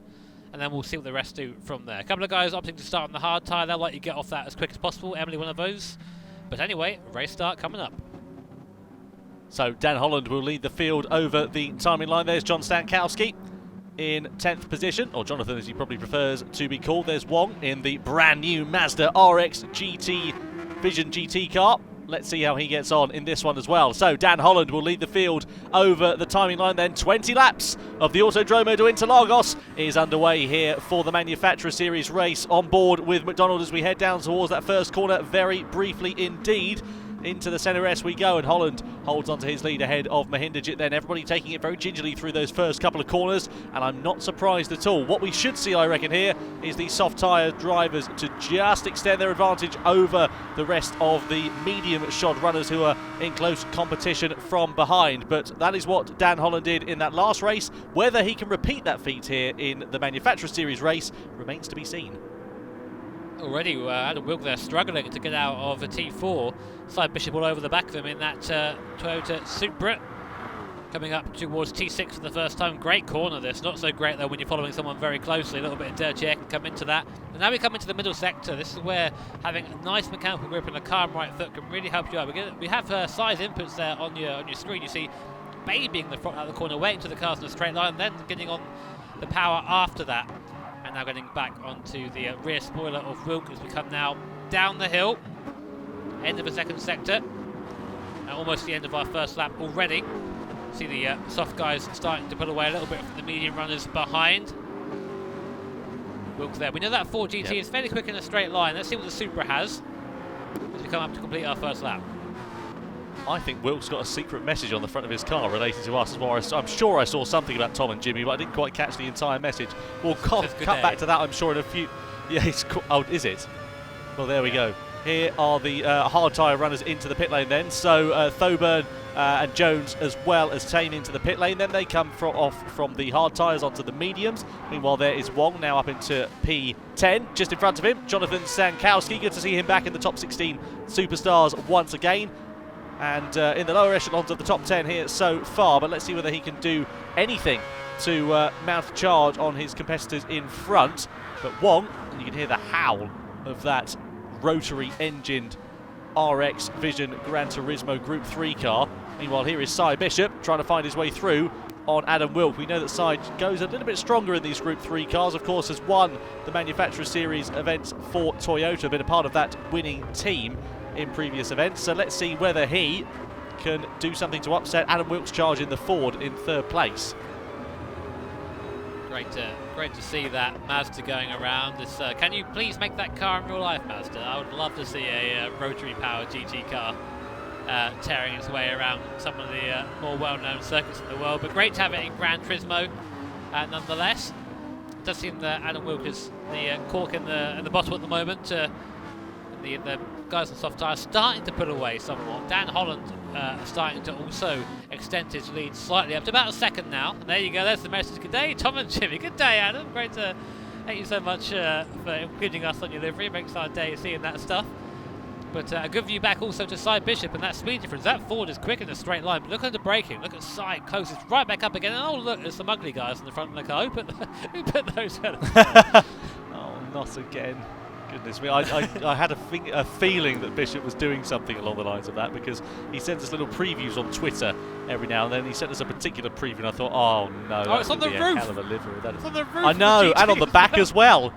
And then we'll see what the rest do from there. A couple of guys opting to start on the hard tyre. They'll let you get off that as quick as possible. Emily, one of those. But anyway, race start coming up. So Dan Holland will lead the field over the timing line. There's John Stankowski in 10th position, or Jonathan as he probably prefers to be called. There's Wong in the brand new Mazda RX GT Vision GT car. Let's see how he gets on in this one as well. So Dan Holland will lead the field over the timing line then. 20 laps of the Autodromo de Interlagos is underway here for the Manufacturer Series race. On board with McDonald as we head down towards that first corner very briefly indeed. Into the centre S we go, and Holland holds onto his lead ahead of Mahinderjit then. Everybody taking it very gingerly through those first couple of corners, and I'm not surprised at all. What we should see, I reckon, here is the soft tyre drivers to just extend their advantage over the rest of the medium shod runners who are in close competition from behind. But that is what Dan Holland did in that last race. Whether he can repeat that feat here in the Manufacturer Series race remains to be seen. Already Adam Wilk there struggling to get out of a T4. Cy Bishop all over the back of him in that Toyota Supra. Coming up towards T6 for the first time. Great corner this. Not so great though when you're following someone very closely. A little bit of dirty air can come into that. And now we come into the middle sector. This is where having a nice mechanical grip and a calm right foot can really help you out. We have size inputs there on your screen. You see babying the front out of the corner, waiting to the cars in a straight line, then getting on the power after that. And now getting back onto the rear spoiler of Wilk as we come now down the hill. End of the 2nd sector. And almost the end of our first lap already. See the soft guys starting to pull away a little bit from the medium runners behind. Wilk there. We know that Ford GT is fairly quick in a straight line. Let's see what the Supra has as we come up to complete our first lap. I think Wilk's got a secret message on the front of his car relating to us as well. I'm sure I saw something about Tom and Jimmy, but I didn't quite catch the entire message. We'll cut back to that, I'm sure, in a few... Yeah, oh, is it? Well, there we go. Here are the hard tyre runners into the pit lane then. So Thoburn and Jones as well as Tane into the pit lane. Then they come off from the hard tyres onto the mediums. Meanwhile, there is Wong now up into P10. Just in front of him, Jonathan Sankowski. Good to see him back in the top 16 superstars once again. And in the lower echelons of the top 10 here so far. But let's see whether he can do anything to mount a charge on his competitors in front. But Wong, and you can hear the howl of that rotary engined RX Vision Gran Turismo Group 3 car. Meanwhile, here is Cy Bishop trying to find his way through on Adam Wilk. We know that Cy goes a little bit stronger in these Group 3 cars. Of course, has won the Manufacturer Series events for Toyota, been a part of that winning team in previous events. So let's see whether he can do something to upset Adam Wilk's charge in the Ford in third place. Great to see that Mazda going around. Can you please make that car in real life, Mazda? I would love to see a rotary-powered GT car tearing its way around some of the more well-known circuits in the world. But great to have it in Gran Turismo, nonetheless. It does seem that Adam Wilk is the cork in the bottle at the moment. The guys on soft tyres starting to put away somewhat. Dan Holland starting to also extend his lead slightly up to about a second now. And there you go, there's the message. Good day, Tom and Jimmy. Good day, Adam. Great to thank you so much for including us on your livery. It makes our day seeing that stuff. But a good view back also to Cy Bishop and that speed difference. That Ford is quick in a straight line. But look at the braking. Look at Cy closes right back up again. And oh look, there's some ugly guys in the front of the car. Who put those on? Oh, not again. Goodness me, I had a feeling that Bishop was doing something along the lines of that, because he sends us little previews on Twitter every now and then. He sent us a particular preview and I thought, oh no, it's on the roof. A hell of a livery. It's on the roof. I know, and on the back as well.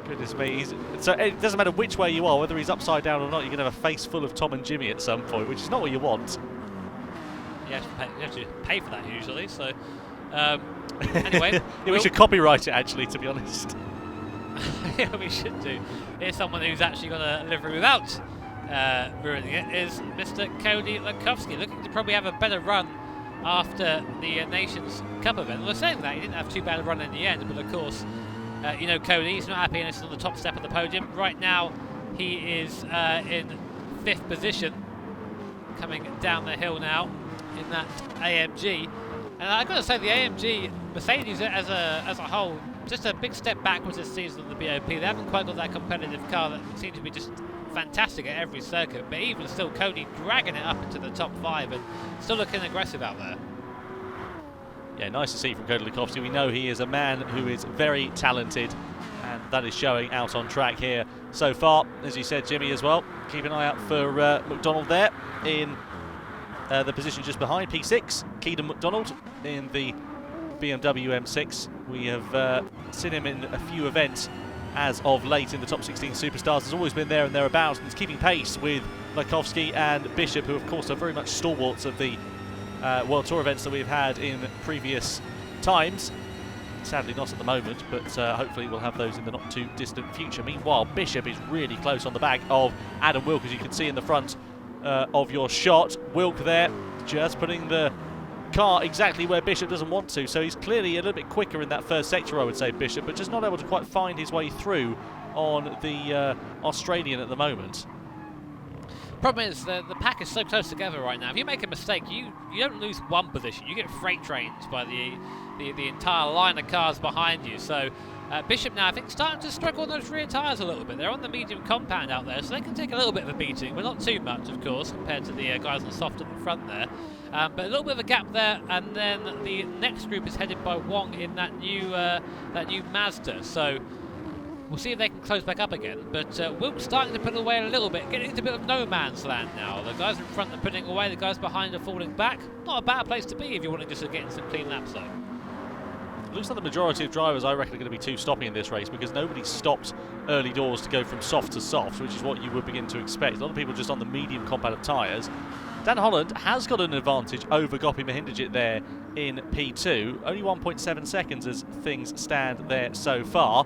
Goodness me, so it doesn't matter which way you are, whether he's upside down or not, you're going to have a face full of Tom and Jimmy at some point, which is not what you want. You have to pay for that usually, so anyway. Yeah, we should copyright it actually, to be honest. Yeah, we should do. Here's someone who's actually got a livery without ruining it, is Mr. Cody Lakowski, looking to probably have a better run after the Nations Cup event. Well, saying that, he didn't have too bad a run in the end, but of course, you know Cody, he's not happy and he's on the top step of the podium. Right now, he is in 5th position, coming down the hill now in that AMG. And I've got to say, the AMG, Mercedes as a whole, just a big step backwards this season on the BOP. They haven't quite got that competitive car that seems to be just fantastic at every circuit. But even still, Cody dragging it up into the top 5 and still looking aggressive out there. Yeah, nice to see from Cody Lakowski. We know he is a man who is very talented, and that is showing out on track here so far. As you said, Jimmy, as well. Keep an eye out for McDonald there in the position just behind P6. Keaton McDonald in the BMW M6. We have seen him in a few events as of late in the top 16 superstars. Has always been there and thereabouts, and is keeping pace with Lakowski and Bishop, who of course are very much stalwarts of the World Tour events that we've had in previous times. Sadly not at the moment, but hopefully we'll have those in the not too distant future. Meanwhile, Bishop is really close on the back of Adam Wilk, as you can see in the front of your shot. Wilk there just putting the car exactly where Bishop doesn't want to, so he's clearly a little bit quicker in that first sector, I would say, Bishop, but just not able to quite find his way through on the Australian at the moment. Problem is, the pack is so close together right now. If you make a mistake, you don't lose one position. You get freight trained by the entire line of cars behind you. So Bishop now, I think, starting to struggle on those rear tyres a little bit. They're on the medium compound out there, so they can take a little bit of a beating, but not too much, of course, compared to the guys on soft at the front there. But a little bit of a gap there, and then the next group is headed by Wong in that new Mazda. So we'll see if they can close back up again. But Wilk's starting to put away a little bit, getting into a bit of no man's land now. The guys in front are putting away, the guys behind are falling back. Not a bad place to be if you want to just get in some clean laps though. Looks like the majority of drivers, I reckon, are going to be two-stopping in this race, because nobody stopped early doors to go from soft to soft, which is what you would begin to expect. A lot of people just on the medium compound of tyres. Dan Holland has got an advantage over Gopi Mahindajit there in P2. Only 1.7 seconds as things stand there so far.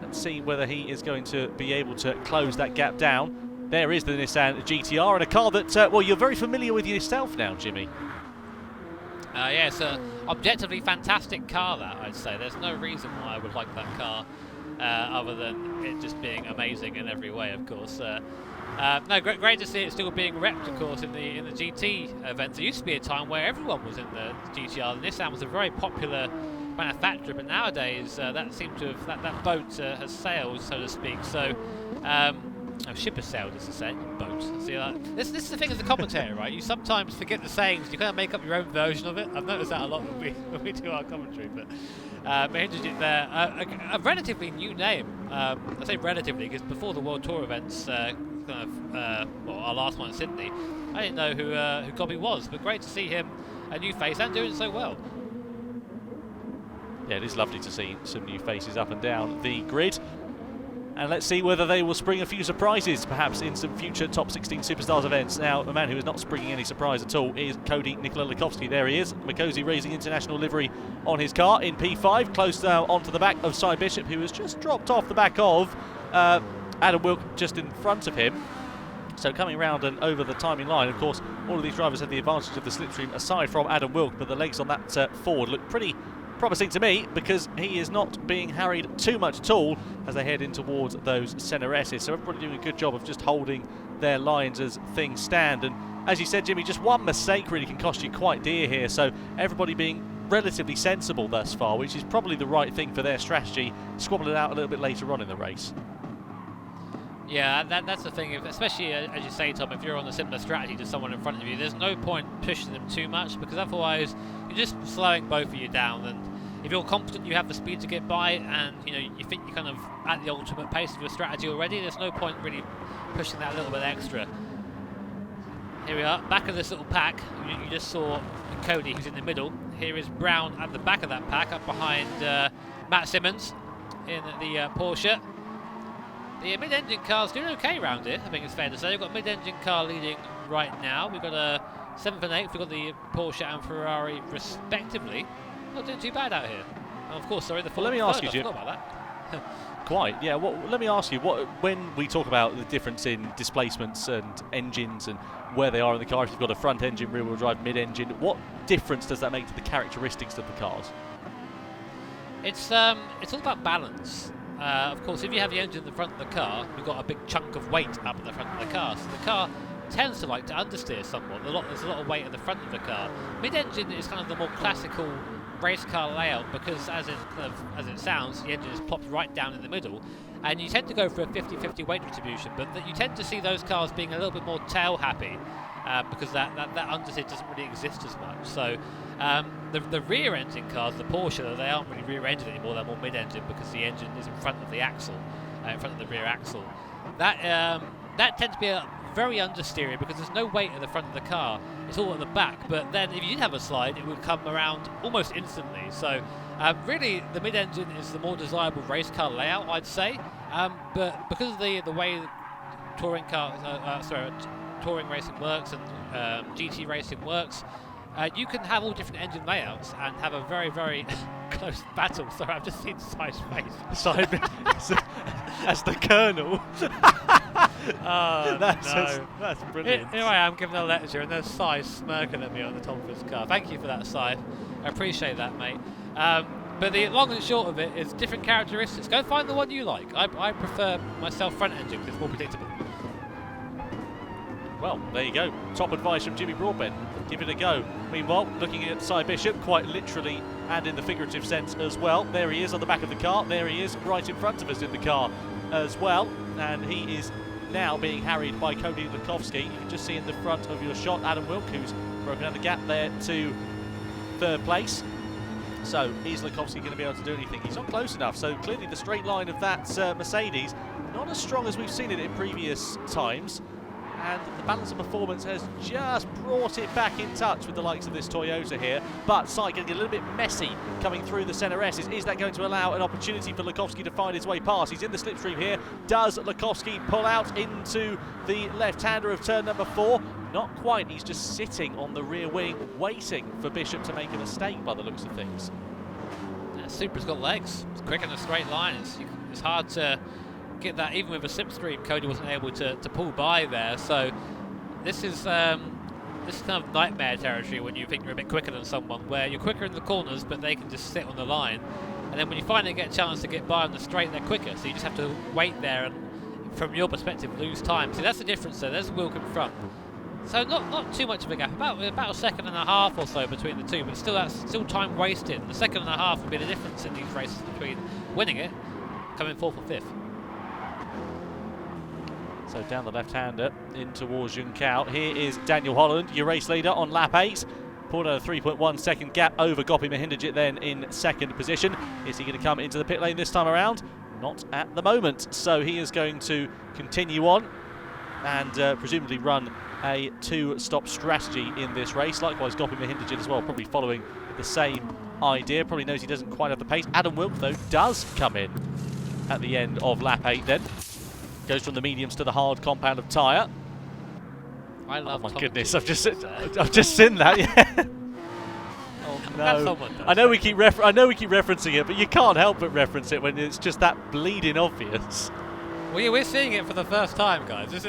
Let's see whether he is going to be able to close that gap down. There is the Nissan GTR, and a car that, well, you're very familiar with yourself now, Jimmy. Yeah, it's an objectively fantastic car, that, I'd say. There's no reason why I would like that car other than it just being amazing in every way, of course. No, great to see it still being repped, of course, in the GT events. There used to be a time where everyone was in the GTR. The Nissan was a very popular manufacturer, but nowadays that seems to have that boat has sailed, so to speak. So. Ship has sailed, as I say, boat. See, this is the thing as a commentator, right? You sometimes forget the sayings. You kind of make up your own version of it. I've noticed that a lot when we do our commentary. But Mahindra there, a relatively new name. I say relatively because before the World Tour events, our last one in Sydney, I didn't know who Gobby was. But great to see him, a new face, and doing so well. Yeah, it is lovely to see some new faces up and down the grid. And let's see whether they will spring a few surprises, perhaps in some future Top 16 Superstars events. Now, a man who is not springing any surprise at all is Cody Nikola Lukovsky. There he is, Mikosi Racing International livery on his car in P5, close now onto the back of Cy Bishop, who has just dropped off the back of Adam Wilk just in front of him. So coming round and over the timing line, of course, all of these drivers have the advantage of the slipstream aside from Adam Wilk, but the legs on that Ford look pretty promising to me because he is not being harried too much at all as they head in towards those center S's. So everybody doing a good job of just holding their lines as things stand. And as you said, Jimmy, just one mistake really can cost you quite dear here. So everybody being relatively sensible thus far, which is probably the right thing for their strategy. Squabble it out a little bit later on in the race. Yeah, that's the thing, especially as you say, Tom, if you're on a similar strategy to someone in front of you, there's no point pushing them too much because otherwise you're just slowing both of you down. And if you're confident you have the speed to get by and you think you're kind of at the ultimate pace of your strategy already, there's no point really pushing that a little bit extra. Here we are, back of this little pack. You just saw Cody, who's in the middle. Here is Brown at the back of that pack, up behind Matt Simmons in the Porsche. The mid-engine car's doing okay around here, I think it's fair to say. We've got a mid-engine car leading right now. We've got a 7th and 8th. We've got the Porsche and Ferrari respectively. Not doing too bad out here. And of course, sorry, the well, let me ask you, Jim. I forgot about that. Quite, yeah. Well, let me ask you, when we talk about the difference in displacements and engines and where they are in the car, if you've got a front engine, rear-wheel drive, mid-engine, what difference does that make to the characteristics of the cars? It's all about balance. Of course, if you have the engine in the front of the car, you've got a big chunk of weight up at the front of the car. So the car tends to like to understeer somewhat. There's a lot of weight at the front of the car. Mid-engine is kind of the more classical race car layout because, as it sounds, the engine is plopped right down in the middle, and you tend to go for a 50-50 weight distribution. But you tend to see those cars being a little bit more tail happy because that understeer doesn't really exist as much. So the rear engine cars, the Porsche, they aren't really rear engine anymore. They're more mid engine because the engine is in front of the axle, in front of the rear axle. That tends to be a very understeering because there's no weight at the front of the car. It's all at the back. But then if you did have a slide, it would come around almost instantly. So really, the mid-engine is the more desirable race car layout, I'd say. But because of the way touring racing works and GT racing works, you can have all different engine layouts and have a very, very close battle. Sorry, I've just seen Cy's face. Cy, as the Colonel. Oh, that's brilliant. Here I am giving a lecture and there's Cy smirking at me on the top of his car. Thank you for that, Cy. I appreciate that, mate. But the long and short of it is different characteristics. Go find the one you like. I prefer myself front engine because it's more predictable. Well, there you go. Top advice from Jimmy Broadbent. Give it a go. Meanwhile, looking at Cy Bishop, quite literally and in the figurative sense as well. There he is on the back of the car. There he is right in front of us in the car as well. And he is now being harried by Cody Lukovsky. You can just see in the front of your shot Adam Wilk, who's broken out the gap there to third place. So is Lukovsky going to be able to do anything? He's not close enough. So clearly the straight line of that Mercedes, not as strong as we've seen it in previous times. And the balance of performance has just brought it back in touch with the likes of this Toyota here. But Cy getting a little bit messy coming through the centre S's. Is that going to allow an opportunity for Lukovsky to find his way past? He's in the slipstream here. Does Lukovsky pull out into the left-hander of turn number 4? Not quite. He's just sitting on the rear wing, waiting for Bishop to make a mistake by the looks of things. Yeah, Supra's got legs. It's quick in a straight line. It's hard to get that, even with a slipstream. Cody wasn't able to pull by there. So this is kind of nightmare territory when you think you're a bit quicker than someone, where you're quicker in the corners but they can just sit on the line. And then when you finally get a chance to get by on the straight, they're quicker. So you just have to wait there and, from your perspective, lose time. See, that's the difference there. There's Wilk in front. So not too much of a gap, about a second and a half or so between the two, but still that's still time wasted. The second and a half would be the difference in these races between winning it, coming 4th or 5th. So down the left-hander in towards Junkao. Here is Daniel Holland, your race leader on lap 8. Pulled out a 3.1 second gap over Gopi Mahindajit then in second position. Is he going to come into the pit lane this time around? Not at the moment. So he is going to continue on and presumably run a 2-stop strategy in this race. Likewise, Gopi Mahindajit as well, probably following the same idea. Probably knows he doesn't quite have the pace. Adam Wilk, though, does come in at the end of lap 8 then. Goes from the mediums to the hard compound of tyre. I love. Oh my goodness! I've just seen that. Yeah. Oh, no. I know we keep referencing it, but you can't help but reference it when it's just that bleeding obvious. Well, yeah, we're seeing it for the first time, guys. This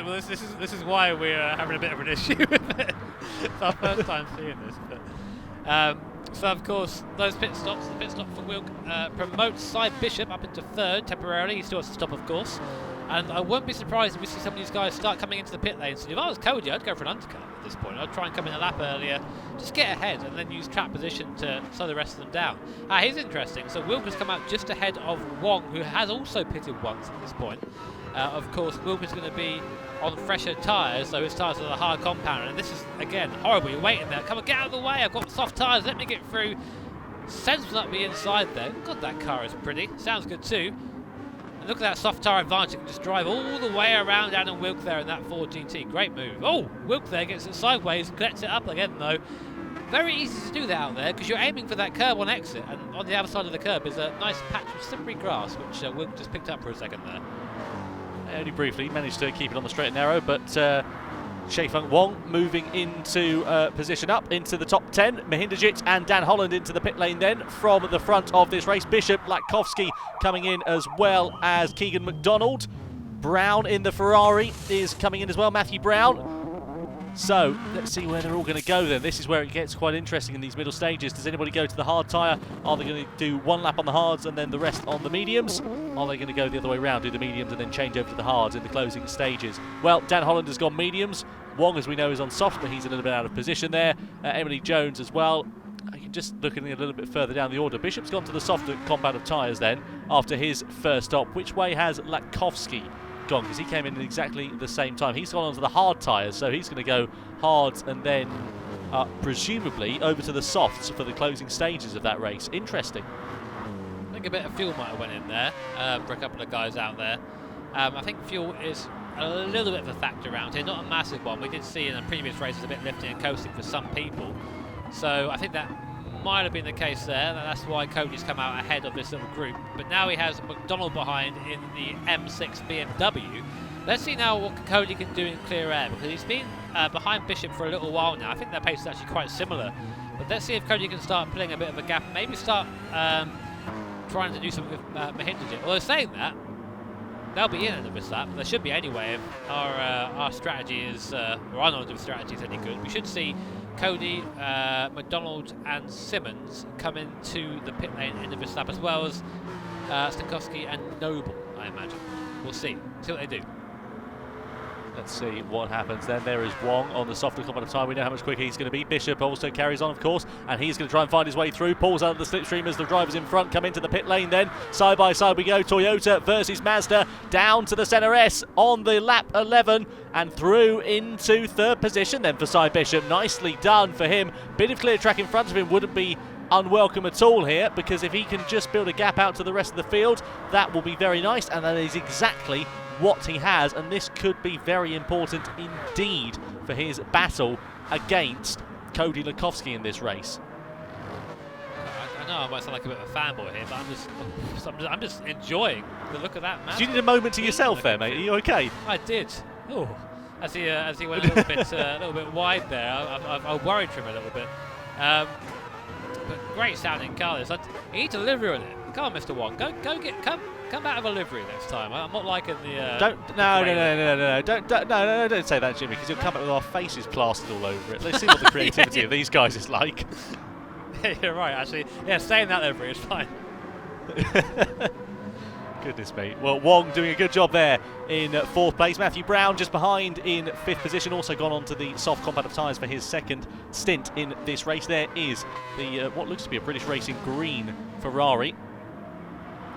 is why we're having a bit of an issue with it. It's our first time seeing this. But, so of course, those pit stops. The pit stop for Wilk promotes Cy Bishop up into 3rd temporarily. He still has to stop, of course. And I won't be surprised if we see some of these guys start coming into the pit lane. So if I was Cody, I'd go for an undercut at this point. I'd try and come in a lap earlier, just get ahead, and then use trap position to slow the rest of them down. Here's interesting. So Wilk has come out just ahead of Wong, who has also pitted once at this point. Of course, Wilk is going to be on fresher tyres, so his tyres are the hard compound. And this is, again, horrible. You're waiting there. Come on, get out of the way. I've got soft tyres. Let me get through. Sensible up the inside there. God, that car is pretty. Sounds good too. And look at that soft tyre advantage. You can just drive all the way around Adam Wilk there in that Ford GT. Great move. Oh, Wilk there gets it sideways, collects it up again though. Very easy to do that out there because you're aiming for that curb on exit, and on the other side of the curb is a nice patch of slippery grass, which Wilk just picked up for a second there. Only briefly managed to keep it on the straight and narrow, but Shefeng Wong moving into position up into the top 10. Mahindajit and Dan Holland into the pit lane then from the front of this race. Bishop, Latkovsky coming in as well as Keegan McDonald. Brown in the Ferrari is coming in as well, Matthew Brown. So let's see where they're all going to go then. This is where it gets quite interesting in these middle stages. Does anybody go to the hard tyre? Are they going to do one lap on the hards and then the rest on the mediums? Are they going to go the other way around, do the mediums and then change over to the hards in the closing stages? Well, Dan Holland has gone mediums. Wong, as we know, is on soft, but he's a little bit out of position there. Emily Jones as well. Just looking a little bit further down the order. Bishop's gone to the softer compound of tyres then after his first stop. Which way has Latkovsky gone? Because he came in at exactly the same time. He's gone onto the hard tyres, so he's going to go hards and then presumably over to the softs for the closing stages of that race. Interesting. I think a bit of fuel might have went in there for a couple of guys out there. I think fuel is a little bit of a factor around here, not a massive one. We did see in the previous races a bit lifting and coasting for some people. So I think that might have been the case there. That's why Cody's come out ahead of this little group. But now he has McDonald behind in the M6 BMW. Let's see now what Cody can do in clear air, because he's been behind Bishop for a little while now. I think their pace is actually quite similar. But let's see if Cody can start putting a bit of a gap, maybe start trying to do something with Mahindajit. Although saying that, they'll be in at this lap. They should be anyway if our strategy is, or our knowledge of strategy is any good. We should see Cody, McDonald and Simmons come into the pit lane end of this lap, as well as Stankowski and Noble, I imagine. We'll see what they do. Let's see what happens then. There is Wong on the softer compound of time. We know how much quicker he's going to be. Bishop also carries on, of course, and he's going to try and find his way through. Pulls out of the slipstream as the drivers in front come into the pit lane then. Side by side we go. Toyota versus Mazda down to the centre S on the lap 11 and through into third position then for Cy Bishop. Nicely done for him. Bit of clear track in front of him wouldn't be unwelcome at all here, because if he can just build a gap out to the rest of the field, that will be very nice, and that is exactly what he has, and this could be very important indeed for his battle against Cody Latkovsky in this race. I know I might sound like a bit of a fanboy here, but I'm just enjoying the look of that man. Did you need a moment to yourself there, mate? Are you okay? I did. Oh, as he went a little bit wide there, I worried for him a little bit. But great sounding car. You need to deliver on it. Come on, Mr. Wong. Come back with a livery next time. I'm not liking the. Don't say that, Jimmy, because you'll come back with our faces plastered all over it. Let's see what the creativity of these guys is like. You're right, actually. Yeah, stay in that livery is fine. Goodness me. Well, Wong doing a good job there in 4th place. Matthew Brown just behind in 5th position. Also gone on to the soft compactive tyres for his second stint in this race. There is the what looks to be a British Racing green Ferrari.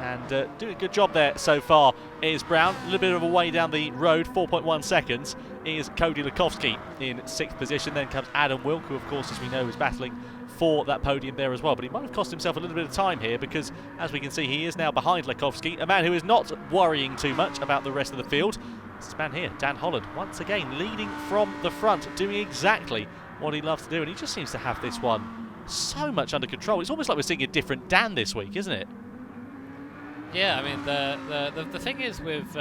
And doing a good job there so far is Brown. A little bit of a way down the road, 4.1 seconds, is Cody Lukovsky in 6th position. Then comes Adam Wilk, who of course, as we know, is battling for that podium there as well. But he might have cost himself a little bit of time here because, as we can see, he is now behind Lukovsky, a man who is not worrying too much about the rest of the field. This man here, Dan Holland, once again leading from the front, doing exactly what he loves to do. And he just seems to have this one so much under control. It's almost like we're seeing a different Dan this week, isn't it? Yeah, I mean the thing is with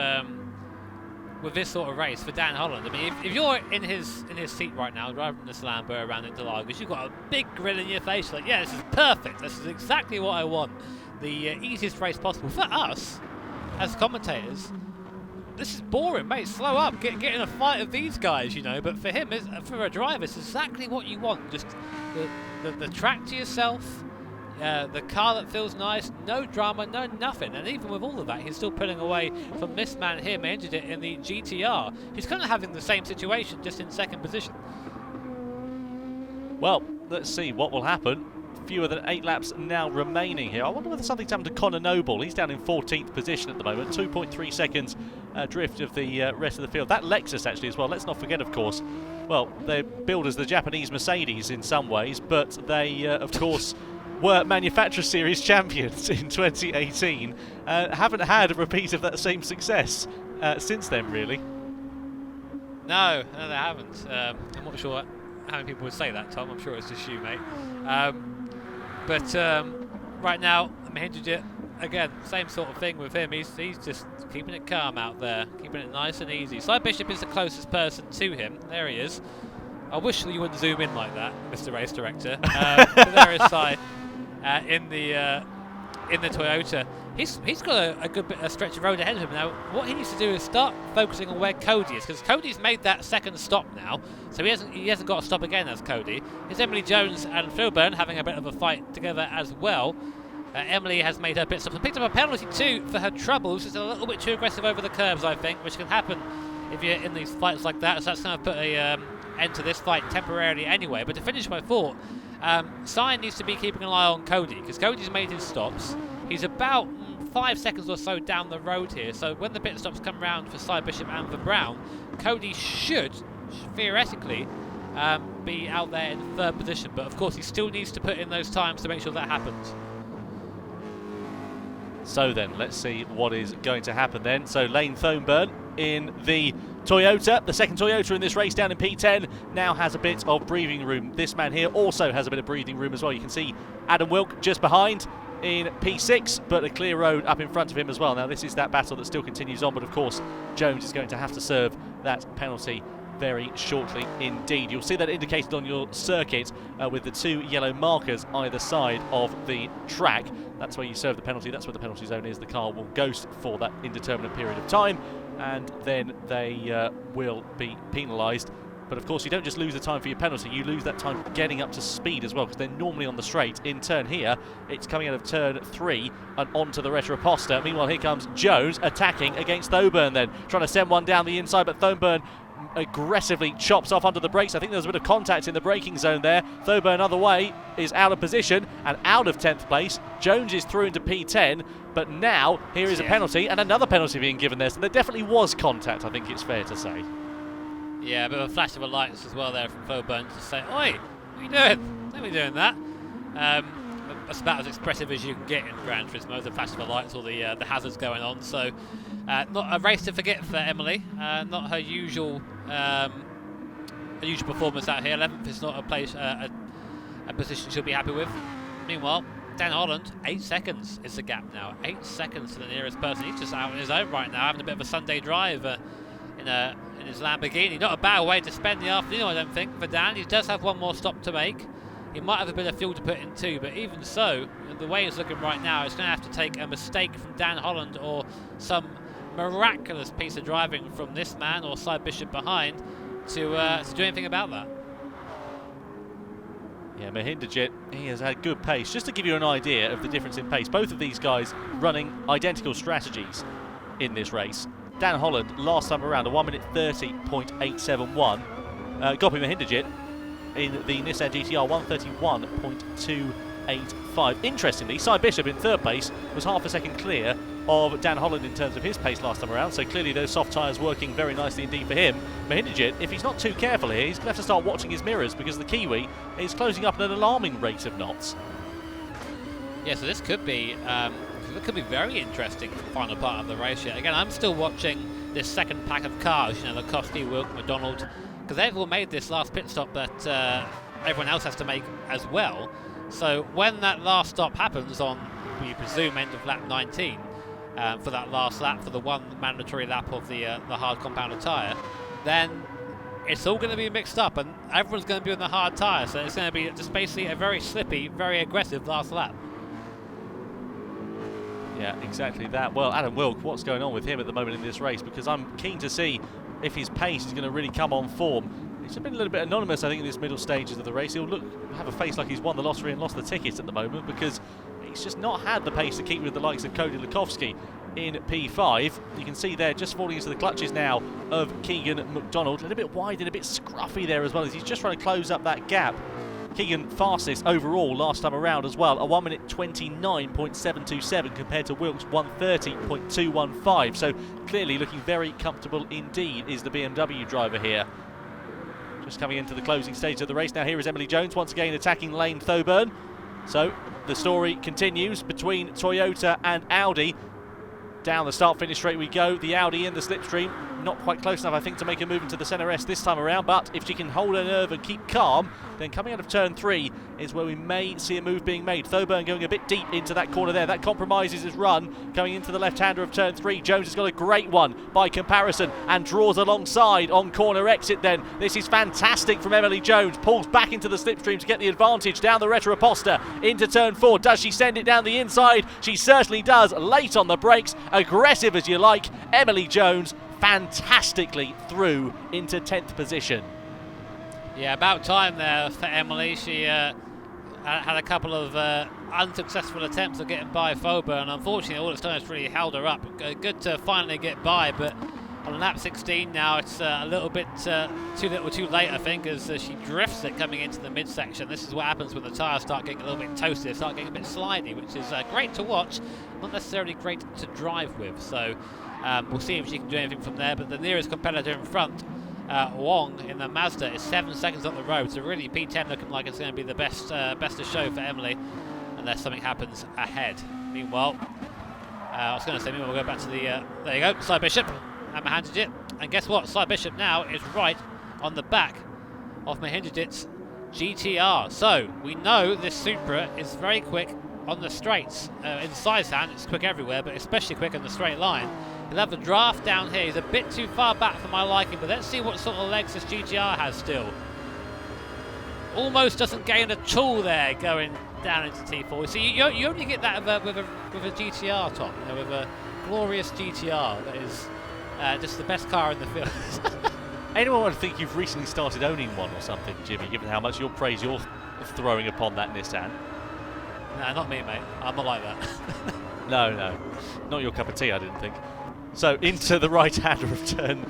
this sort of race for Dan Holland, I mean if you're in his seat right now driving this Lambo around Interlagos, you've got a big grin in your face like, yeah, this is perfect, this is exactly what I want, the easiest race possible. For us as commentators, this is boring, mate, slow up, get in a fight of these guys, you know. But for him, for a driver, it's exactly what you want, just the track to yourself. The car that feels nice, no drama, no nothing. And even with all of that, he's still pulling away from this man here, managed it in the GTR. He's kind of having the same situation, just in 2nd position. Well, let's see what will happen. Fewer than 8 laps now remaining here. I wonder whether something's happened to Connor Noble. He's down in 14th position at the moment, 2.3 seconds drift of the rest of the field. That Lexus actually as well, let's not forget, of course, well, they're billed as the Japanese Mercedes in some ways, but they, of course, were Manufacturer Series champions in 2018. Haven't had a repeat of that same success since then, really. No, they haven't. I'm not sure how many people would say that, Tom. I'm sure it's just you, mate. But right now, Mahindra, again, same sort of thing with him. He's just keeping it calm out there, keeping it nice and easy. Cy Bishop is the closest person to him. There he is. I wish you wouldn't zoom in like that, Mr. Race Director. But there is Cy. In the Toyota, he's got a good bit of stretch of road ahead of him now. What he needs to do is start focusing on where Cody is, because Cody's made that 2nd stop now, so he hasn't got to stop again as Cody. It's Emily Jones and Philburn having a bit of a fight together as well. Emily has made her pit stop and picked up a penalty too for her troubles. It's a little bit too aggressive over the curbs, I think, which can happen if you're in these fights like that. So that's going to put a end to this fight temporarily anyway. But to finish my thought, Cy needs to be keeping an eye on Cody, because Cody's made his stops. He's about 5 seconds or so down the road here, so when the pit stops come round for Cy Bishop and for Brown, Cody should theoretically be out there in 3rd position, but of course he still needs to put in those times to make sure that happens. So then, let's see what is going to happen then. So Lane Thornburn in the Toyota, the 2nd Toyota in this race, down in P10, now has a bit of breathing room. This man here also has a bit of breathing room as well. You can see Adam Wilk just behind in P6, but a clear road up in front of him as well. Now this is that battle that still continues on, but of course Jones is going to have to serve that penalty very shortly indeed. You'll see that indicated on your circuit with the 2 yellow markers either side of the track. That's where you serve the penalty, that's where the penalty zone is. The car will ghost for that indeterminate period of time, and then they will be penalised. But of course you don't just lose the time for your penalty, you lose that time getting up to speed as well, because they're normally on the straight. In turn here, it's coming out of turn 3 and onto the Retroposta. Meanwhile, here comes Jones attacking against Thornburn then, trying to send one down the inside, but Thornburn aggressively chops off under the brakes. I think there's a bit of contact in the braking zone there. Thornburn other way is out of position and out of 10th place. Jones is through into P10, but now here is a penalty and another penalty being given there. So there definitely was contact, I think it's fair to say. Yeah, a bit of a flash of lights as well there from Thornburn to say, "Oi, what are you doing? Don't be doing that." That's about as expressive as you can get in Gran Turismo, the flash of the lights, all the hazards going on. So not a race to forget for Emily. Not her usual performance out here. 11th is not a place, a position she'll be happy with. Meanwhile, Dan Holland, 8 seconds is the gap now. 8 seconds to the nearest person. He's just out on his own right now, having a bit of a Sunday drive in his Lamborghini. Not a bad way to spend the afternoon, I don't think, for Dan. He does have one more stop to make. He might have a bit of fuel to put in too, but even so, the way it's looking right now, it's going to have to take a mistake from Dan Holland or some miraculous piece of driving from this man or Cy Bishop behind to do anything about that. Yeah, Mahindajit, he has had good pace. Just to give you an idea of the difference in pace, both of these guys running identical strategies in this race. Dan Holland, last time around, a 1 minute 30.871. Gopi Mahindajit in the Nissan GTR, 131.285. Interestingly, Cy Bishop in third place was half a second clear of Dan Holland in terms of his pace last time around, so clearly those soft tyres working very nicely indeed for him. Mahindajit, if he's not too careful here, he's going to have to start watching his mirrors because the Kiwi is closing up at an alarming rate of knots. Yeah, so this could be very interesting for the final part of the race here. Again, I'm still watching this second pack of cars, you know, the Costy, Wilk, McDonald, because they've all made this last pit stop that everyone else has to make as well. So when that last stop happens on, we presume, end of lap 19, for that last lap, for the one mandatory lap of the hard compounded tyre, then it's all going to be mixed up and everyone's going to be on the hard tyre, so it's going to be just basically a very slippy, very aggressive last lap. Yeah, exactly that. Well, Adam Wilk, what's going on with him at the moment in this race? Because I'm keen to see if his pace is going to really come on form. He's been a little bit anonymous, I think, in this middle stages of the race. He'll have a face like he's won the lottery and lost the ticket at the moment because he's just not had the pace to keep with the likes of Cody Lukovsky in P5. You can see there just falling into the clutches now of Keegan McDonald. A little bit wide and a bit scruffy there as well as he's just trying to close up that gap. Keegan fastest overall last time around as well, a 1 minute 29.727 compared to Wilkes 130.215. So clearly looking very comfortable indeed is the BMW driver here. Just coming into the closing stage of the race now. Here is Emily Jones once again attacking Lane Thoburn. So the story continues between Toyota and Audi. Down the start-finish straight we go. The Audi in the slipstream, not quite close enough, I think, to make a move into the centre S this time around. But if she can hold her nerve and keep calm, then coming out of turn 3 is where we may see a move being made. Thoburn going a bit deep into that corner there. That compromises his run. Going into the left-hander of turn 3. Jones has got a great one by comparison and draws alongside on corner exit then. This is fantastic from Emily Jones. Pulls back into the slipstream to get the advantage down the Retroposta into turn 4. Does she send it down the inside? She certainly does. Late on the brakes. Aggressive as you like. Emily Jones fantastically through into 10th position. Yeah, about time there for Emily. She had a couple of unsuccessful attempts of getting by Thoburn. Unfortunately, all it's done is really held her up. Good to finally get by, but on lap 16 now, it's a little bit too little too late, I think, as she drifts it coming into the midsection. This is what happens when the tyres start getting a little bit toasted, start getting a bit slidey, which is great to watch, not necessarily great to drive with. So we'll see if she can do anything from there, but the nearest competitor in front, Wong in the Mazda, is 7 seconds up the road, so really P10 looking like it's going to be the best to show for Emily, unless something happens ahead. Meanwhile, I was going to say, we'll go back to the, there you go, Cy Bishop, and Mahindajit, and guess what, Cy Bishop now is right on the back of Mahindajit's GTR, so we know this Supra is very quick on the straights. In Sidestand, it's quick everywhere, but especially quick on the straight line. He'll have the draft down here. He's a bit too far back for my liking, but let's see what sort of legs this GTR has still. Almost doesn't gain at all there going down into T4. So you only get that with a GTR top, you know, with a glorious GTR that is just the best car in the field. Anyone would think you've recently started owning one or something, Jimmy, given how much praise you're throwing upon that Nissan. No, not me, mate. I'm not like that. No. Not your cup of tea, I didn't think. So into the right-hander of turn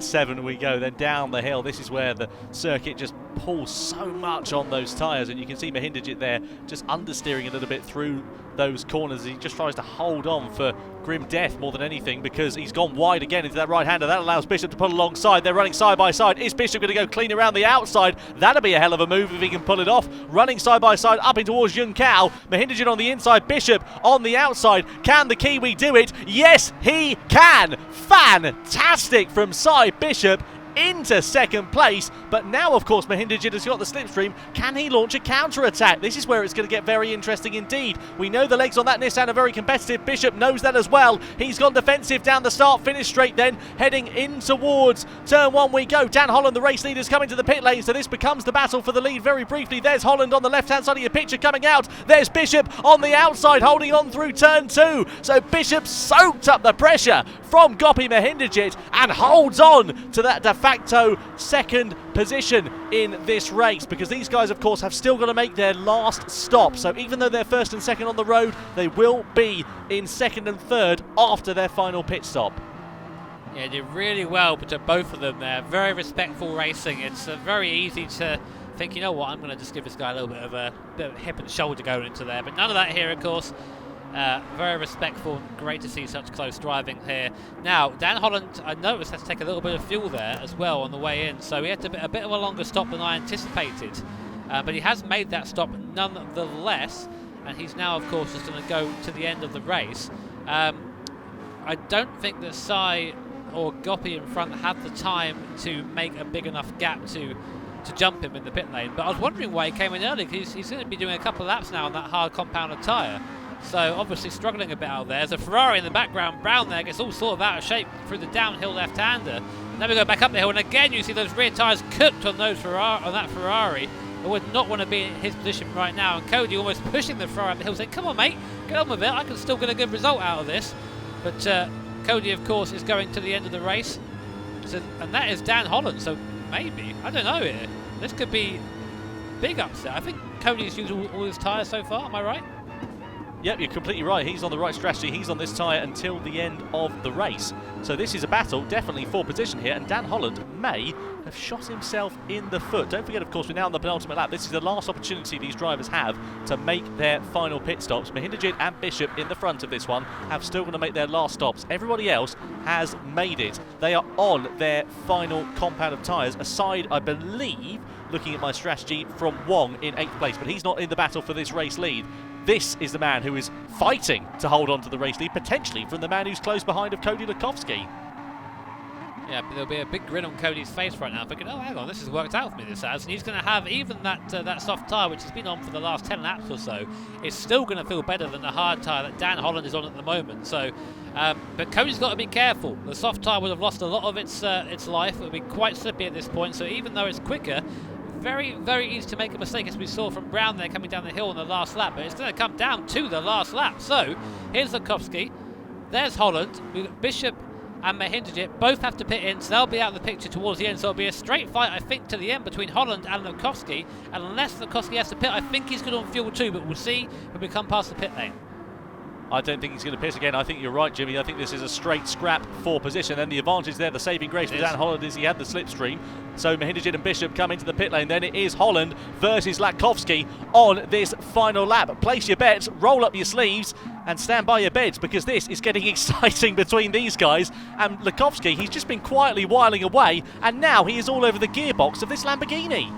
7 we go, then down the hill. This is where the circuit just pulls so much on those tyres, and you can see Mahindajit there just understeering a little bit through those corners. He just tries to hold on for grim death more than anything because he's gone wide again into that right-hander. That allows Bishop to pull alongside. They're running side by side. Is Bishop going to go clean around the outside? That'll be a hell of a move if he can pull it off. Running side by side up in towards Yun Cao. Mahindajit on the inside, Bishop on the outside. Can the Kiwi do it? Yes, he can. Fantastic from Cy Bishop into second place, but now of course Mahindajit has got the slipstream. Can he launch a counter-attack? This is where it's going to get very interesting indeed. We know the legs on that Nissan are very competitive. Bishop knows that as well. He's gone defensive down the start-finish straight then, heading in towards turn 1 we go. Dan Holland, the race leader, is coming to the pit lane, so this becomes the battle for the lead very briefly. There's Holland on the left-hand side of your picture coming out. There's Bishop on the outside holding on through turn 2. So Bishop soaked up the pressure from Gopi Mahindajit and holds on to that defensive facto second position in this race, because these guys, of course, have still got to make their last stop. So even though they're first and second on the road, they will be in second and third after their final pit stop. Yeah, did really well to both of them there. Very respectful racing. It's very easy to think, you know what, I'm going to just give this guy a little bit of a hip and shoulder going into there. But none of that here, of course. Very respectful. Great to see such close driving here. Now, Dan Holland, I noticed, has to take a little bit of fuel there as well on the way in. So he had a bit of a longer stop than I anticipated. But he has made that stop nonetheless. And he's now, of course, just going to go to the end of the race. I don't think that Sai or Gopi in front had the time to make a big enough gap to jump him in the pit lane. But I was wondering why he came in early, because he's going to be doing a couple of laps now on that hard compounded tyre. So obviously struggling a bit out there. There's a Ferrari in the background. Brown there gets all sort of out of shape through the downhill left-hander. And then we go back up the hill, and again you see those rear tyres cooked on that Ferrari. I would not want to be in his position right now. And Cody almost pushing the Ferrari up the hill, saying, come on mate, get on with it, I can still get a good result out of this. But Cody, of course, is going to the end of the race. So, and that is Dan Holland, so maybe, I don't know here, this could be big upset. I think Cody's used all his tyres so far, am I right? Yep, you're completely right. He's on the right strategy. He's on this tyre until the end of the race. So this is a battle, definitely for position here, and Dan Holland may have shot himself in the foot. Don't forget, of course, we're now on the penultimate lap. This is the last opportunity these drivers have to make their final pit stops. Mahinderjit and Bishop in the front of this one have still got to make their last stops. Everybody else has made it. They are on their final compound of tyres, aside, I believe, looking at my strategy, from Wong in 8th place, but he's not in the battle for this race lead. This is the man who is fighting to hold on to the race lead, potentially from the man who's close behind of Cody Lukovsky. Yeah, but there'll be a big grin on Cody's face right now, thinking, oh, hang on, this has worked out for me, this has. And he's going to have even that soft tyre, which has been on for the last 10 laps or so, is still going to feel better than the hard tyre that Dan Holland is on at the moment. So, but Cody's got to be careful. The soft tyre would have lost a lot of its life. It would be quite slippy at this point. So even though it's quicker, very, very easy to make a mistake, as we saw from Brown there coming down the hill on the last lap. But it's going to come down to the last lap. So here's Lukovsky. There's Holland. We've got Bishop and Mahinderjit both have to pit in, so they'll be out of the picture towards the end. So it'll be a straight fight, I think, to the end between Holland and Lukovsky. And unless Lukovsky has to pit, I think he's good on fuel too, but we'll see when we come past the pit lane. I don't think he's going to pit again. I think you're right, Jimmy. I think this is a straight scrap for position. And the advantage there, the saving grace for Dan Holland, is he had the slipstream. So Mahinderjit and Bishop come into the pit lane. Then it is Holland versus Latkovsky on this final lap. Place your bets, roll up your sleeves, and stand by your beds, because this is getting exciting between these guys. And Latkovsky, he's just been quietly whiling away, and now he is all over the gearbox of this Lamborghini.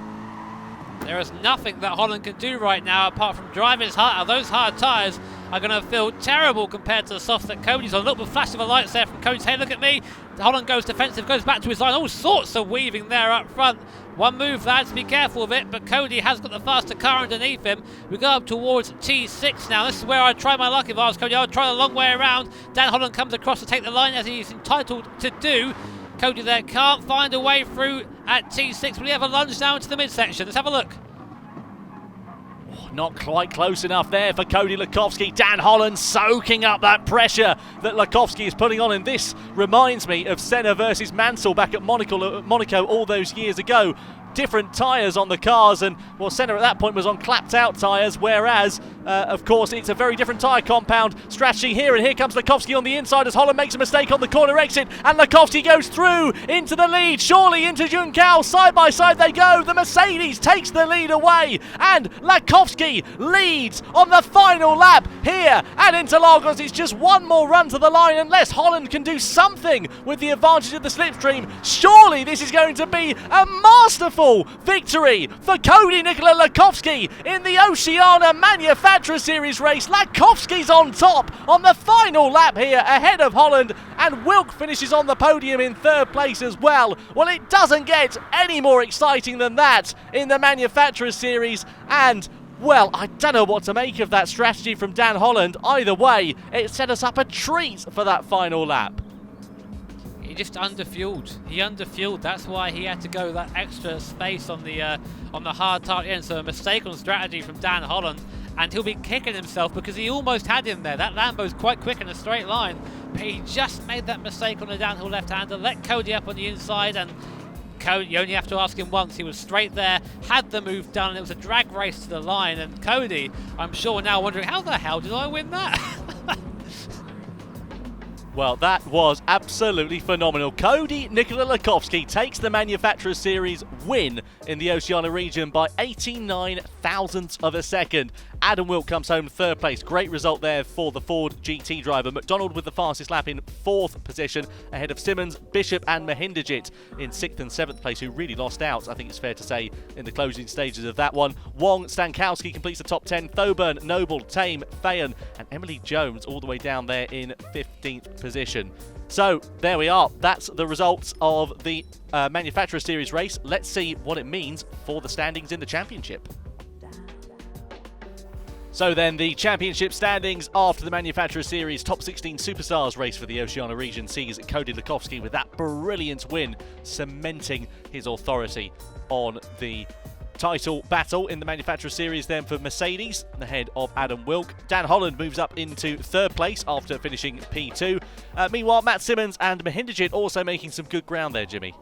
There is nothing that Holland can do right now apart from drive his heart out. Those hard tyres are going to feel terrible compared to the soft that Cody's on. Look, the flash of the lights there from Cody's. Hey, look at me. Holland goes defensive, goes back to his line. All sorts of weaving there up front. One move, lads, be careful of it. But Cody has got the faster car underneath him. We go up towards T6 now. This is where I'd try my luck if I was Cody. I would try the long way around. Dan Holland comes across to take the line, as he's entitled to do. Cody there can't find a way through at T6. Will he have a lunge down to the midsection? Let's have a look. Not quite close enough there for Cody Latkovsky. Dan Holland soaking up that pressure that Latkovsky is putting on. And this reminds me of Senna versus Mansell back at Monaco all those years ago. Different tyres on the cars, and well, Senna at that point was on clapped out tyres, whereas of course it's a very different tyre compound strategy here. And here comes Latkovsky on the inside as Holland makes a mistake on the corner exit, and Latkovsky goes through into the lead, surely into Juncal. Side by side they go. The Mercedes takes the lead away, and Latkovsky leads on the final lap here at Interlagos. It's just one more run to the line. Unless Holland can do something with the advantage of the slipstream, surely this is going to be a masterful victory for Cody Nikola Latkovsky in the Oceania Manufacturer Series race. Latkovsky's on top on the final lap here ahead of Holland, and Wilk finishes on the podium in third place as well. Well, it doesn't get any more exciting than that in the Manufacturer Series, and well, I don't know what to make of that strategy from Dan Holland. Either way, it set us up a treat for that final lap. He just underfueled. He underfueled. That's why he had to go that extra space on the hard tyre end. So a mistake on strategy from Dan Holland, and he'll be kicking himself because he almost had him there. That Lambo's quite quick in a straight line, but he just made that mistake on the downhill left-hander, let Cody up on the inside, and Cody, you only have to ask him once. He was straight there, had the move done, and it was a drag race to the line. And Cody, I'm sure now wondering, how the hell did I win that? Well, that was absolutely phenomenal. Cody Nikola Lakowski takes the Manufacturers Series win in the Oceania region by 89 thousandths of a second. Adam Wilk comes home third place. Great result there for the Ford GT driver. McDonald with the fastest lap in fourth position, ahead of Simmons, Bishop and Mahindajit in sixth and seventh place, who really lost out, I think it's fair to say, in the closing stages of that one. Wong Stankowski completes the top 10. Thoburn, Noble, Tame, Fayan and Emily Jones all the way down there in 15th position. So there we are. That's the results of the Manufacturer Series race. Let's see what it means for the standings in the championship. So then, the championship standings after the Manufacturer Series Top 16 Superstars race for the Oceania region sees Cody Lakowski with that brilliant win, cementing his authority on the title battle in the Manufacturer Series then for Mercedes, ahead of Adam Wilk. Dan Holland moves up into third place after finishing P2. Meanwhile, Matt Simmons and Mahindajit also making some good ground there, Jimmy.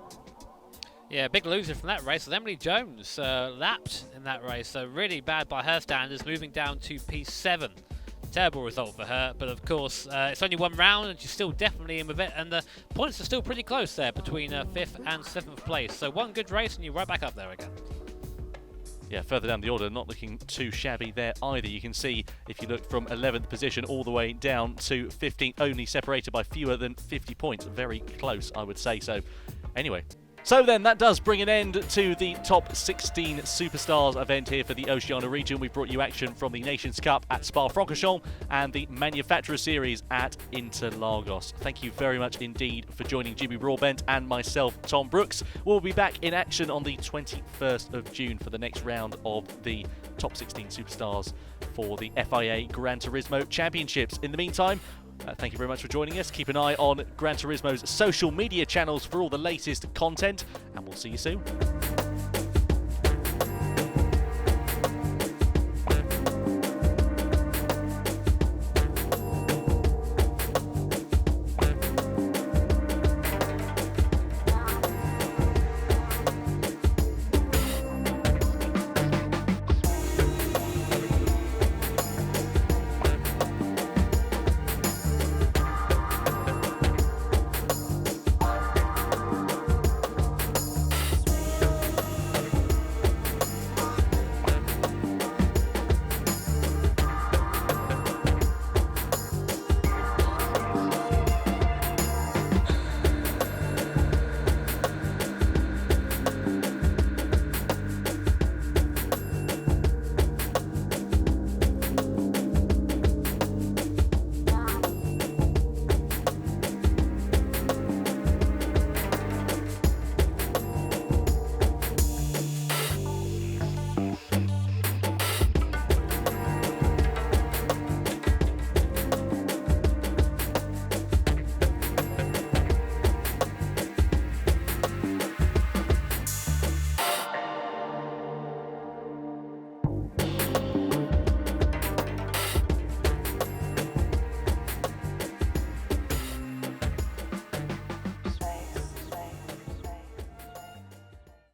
Yeah, big loser from that race was Emily Jones, lapped in that race, so really bad by her standards, moving down to P7. Terrible result for her, but of course it's only one round and she's still definitely in with it, and the points are still pretty close there between 5th and 7th place, so one good race and you're right back up there again. Yeah, further down the order, not looking too shabby there either. You can see, if you look from 11th position all the way down to 15th, only separated by fewer than 50 points. Very close, I would say. So, anyway. So then, that does bring an end to the Top 16 Superstars event here for the Oceania region. We've brought you action from the Nations Cup at Spa-Francorchamps and the Manufacturer Series at Interlagos. Thank you very much indeed for joining Jimmy Broadbent and myself, Tom Brooks. We'll be back in action on the 21st of June for the next round of the Top 16 Superstars for the FIA Gran Turismo Championships. In the meantime, thank you very much for joining us. Keep an eye on Gran Turismo's social media channels for all the latest content, and we'll see you soon.